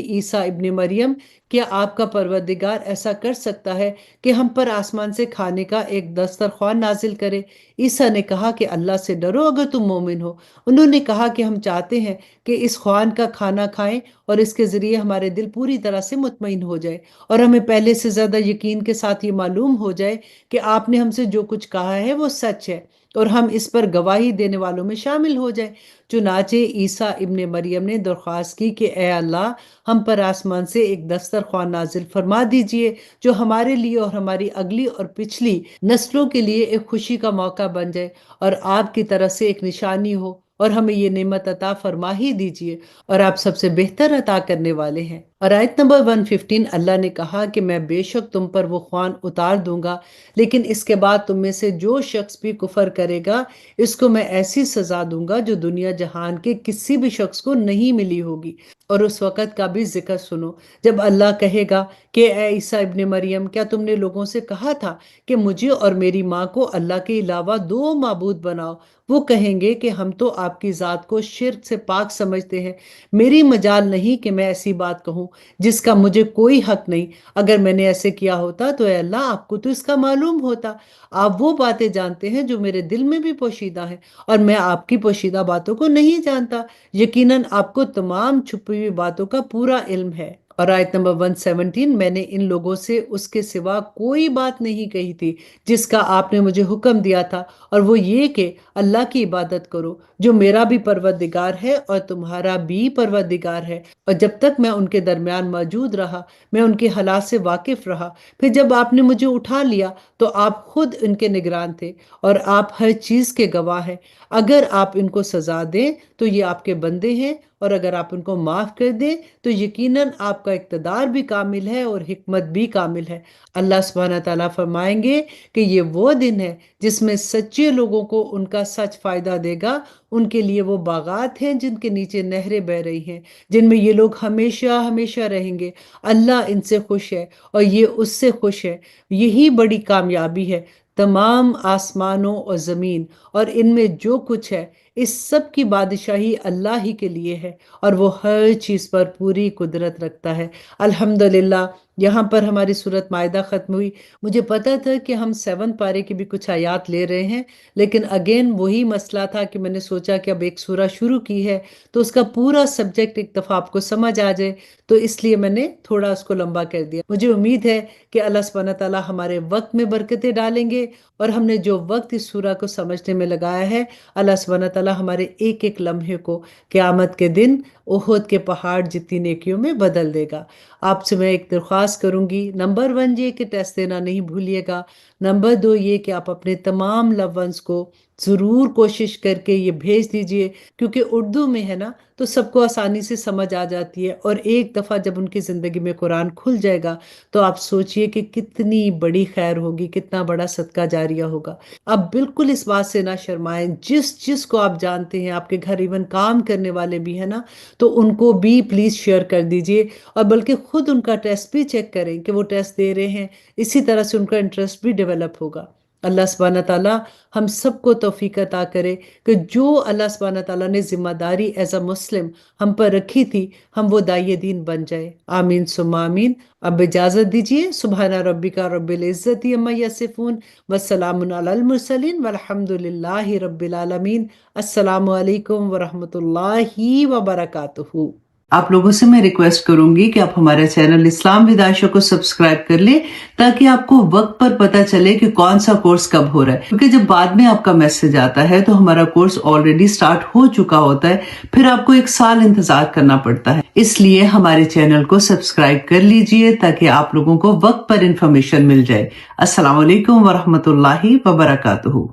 عیسیٰ ابن مریم، کیا آپ کا پروردگار ایسا کر سکتا ہے کہ ہم پر آسمان سے کھانے کا ایک دسترخوان نازل کرے؟ عیسیٰ نے کہا کہ اللہ سے ڈرو اگر تم مومن ہو۔ انہوں نے کہا کہ ہم چاہتے ہیں کہ اس خوان کا کھانا کھائیں اور اس کے ذریعے ہمارے دل پوری طرح سے مطمئن ہو جائے، اور ہمیں پہلے سے زیادہ یقین کے ساتھ یہ معلوم ہو جائے کہ آپ نے ہم سے جو کچھ کہا ہے وہ سچ ہے، اور ہم اس پر گواہی دینے والوں میں شامل ہو جائیں۔ چنانچہ عیسیٰ ابن مریم نے درخواست کی کہ اے اللہ، ہم پر آسمان سے ایک دسترخوان نازل فرما دیجئے جو ہمارے لیے اور ہماری اگلی اور پچھلی نسلوں کے لیے ایک خوشی کا موقع بن جائے، اور آپ کی طرف سے ایک نشانی ہو، اور ہمیں یہ نعمت عطا فرما ہی دیجئے، اور آپ سب سے بہتر عطا کرنے والے ہیں۔ اور آیت نمبر 115، اللہ نے کہا کہ میں بے شک تم پر وہ خوان اتار دوں گا، لیکن اس کے بعد تم میں سے جو شخص بھی کفر کرے گا اس کو میں ایسی سزا دوں گا جو دنیا جہان کے کسی بھی شخص کو نہیں ملی ہوگی۔ اور اس وقت کا بھی ذکر سنو جب اللہ کہے گا کہ اے عیسیٰ ابن مریم، کیا تم نے لوگوں سے کہا تھا کہ مجھے اور میری ماں کو اللہ کے علاوہ دو معبود بناؤ؟ وہ کہیں گے کہ ہم تو آپ کی ذات کو شرک سے پاک سمجھتے ہیں، میری مجال نہیں کہ میں ایسی بات کہوں جس کا مجھے کوئی حق نہیں۔ اگر میں نے ایسے کیا ہوتا تو اے اللہ، آپ کو تو اس کا معلوم ہوتا۔ آپ وہ باتیں جانتے ہیں جو میرے دل میں بھی پوشیدہ ہیں، اور میں آپ کی پوشیدہ باتوں کو نہیں جانتا۔ یقیناً آپ کو تمام چھپی ہوئی باتوں کا پورا علم ہے۔ اور آیت نمبر 117، میں نے ان لوگوں سے اس کے سوا کوئی بات نہیں کہی تھی جس کا آپ نے مجھے حکم دیا تھا، اور وہ یہ کہ اللہ کی عبادت کرو جو میرا بھی پروردگار ہے اور تمہارا بھی پروردگار ہے۔ اور جب تک میں ان کے درمیان موجود رہا، میں ان کے حالات سے واقف رہا۔ پھر جب آپ نے مجھے اٹھا لیا تو آپ خود ان کے نگران تھے، اور آپ ہر چیز کے گواہ ہیں۔ اگر آپ ان کو سزا دیں تو یہ آپ کے بندے ہیں، اور اگر آپ ان کو معاف کر دیں تو یقیناً آپ کا اقتدار بھی کامل ہے اور حکمت بھی کامل ہے۔ اللہ سبحانہ تعالیٰ فرمائیں گے کہ یہ وہ دن ہے جس میں سچے لوگوں کو ان کا سچ فائدہ دے گا۔ ان کے لیے وہ باغات ہیں جن کے نیچے نہریں بہہ رہی ہیں، جن میں یہ لوگ ہمیشہ ہمیشہ رہیں گے۔ اللہ ان سے خوش ہے اور یہ اس سے خوش ہے۔ یہی بڑی کامیابی ہے۔ تمام آسمانوں اور زمین اور ان میں جو کچھ ہے، اس سب کی بادشاہی اللہ ہی کے لیے ہے، اور وہ ہر چیز پر پوری قدرت رکھتا ہے۔ الحمدللہ، یہاں پر ہماری سورت مائدہ ختم ہوئی۔ مجھے پتا تھا کہ ہم 7 پارے کی بھی کچھ آیات لے رہے ہیں، لیکن اگین وہی مسئلہ تھا کہ میں نے سوچا کہ اب ایک سورہ شروع کی ہے تو اس کا پورا سبجیکٹ ایک دفعہ آپ کو سمجھ آ جائے، تو اس لیے میں نے تھوڑا اس کو لمبا کر دیا۔ مجھے امید ہے کہ اللہ سبحانہ تعالیٰ ہمارے وقت میں برکتیں ڈالیں گے، اور ہم نے جو وقت اس سورہ کو سمجھنے میں لگایا ہے، اللہ سبحانہ تعالیٰ ہمارے ایک ایک لمحے کو قیامت کے دن احد کے پہاڑ جتنی نیکیوں میں بدل دے گا۔ آپ سے میں ایک درخواست کروں گی، نمبر 1 یہ کہ ٹیسٹ دینا نہیں بھولیے گا، نمبر 2 یہ کہ آپ اپنے تمام لو ونس کو ضرور کوشش کر کے یہ بھیج دیجئے، کیونکہ اردو میں ہے نا تو سب کو آسانی سے سمجھ آ جاتی ہے، اور ایک دفعہ جب ان کی زندگی میں قرآن کھل جائے گا تو آپ سوچئے کہ کتنی بڑی خیر ہوگی، کتنا بڑا صدقہ جاریہ ہوگا۔ آپ بالکل اس بات سے نہ شرمائیں، جس کو آپ جانتے ہیں، آپ کے گھر ایون کام کرنے والے بھی ہیں نا، تو ان کو بھی پلیز شیئر کر دیجئے، اور بلکہ خود ان کا ٹیسٹ بھی چیک کریں کہ وہ ٹیسٹ دے رہے ہیں، اسی طرح سے ان کا انٹرسٹ بھی ڈیولپ ہوگا۔ اللہ سبحانہ تعالیٰ ہم سب کو توفیق عطا کرے کہ جو اللہ سبحانہ تعالیٰ نے ذمہ داری ایز اے مسلم ہم پر رکھی تھی، ہم وہ داعی دین بن جائے۔ آمین ثم آمین۔ اب اجازت دیجیے، سبحان ربک رب العزت عما یصفون وسلام علی المرسلین والحمد للہ رب العالمین۔ السلام علیکم ورحمۃ اللہ وبرکاتہ۔ آپ لوگوں سے میں ریکویسٹ کروں گی کہ آپ ہمارے چینل اسلام ود عائشہ کو سبسکرائب کر لیں تاکہ آپ کو وقت پر پتہ چلے کہ کون سا کورس کب ہو رہا ہے، کیونکہ جب بعد میں آپ کا میسج آتا ہے تو ہمارا کورس آلریڈی سٹارٹ ہو چکا ہوتا ہے، پھر آپ کو 1 سال انتظار کرنا پڑتا ہے۔ اس لیے ہمارے چینل کو سبسکرائب کر لیجئے تاکہ آپ لوگوں کو وقت پر انفارمیشن مل جائے۔ السلام علیکم ورحمۃ اللہ وبرکاتہ۔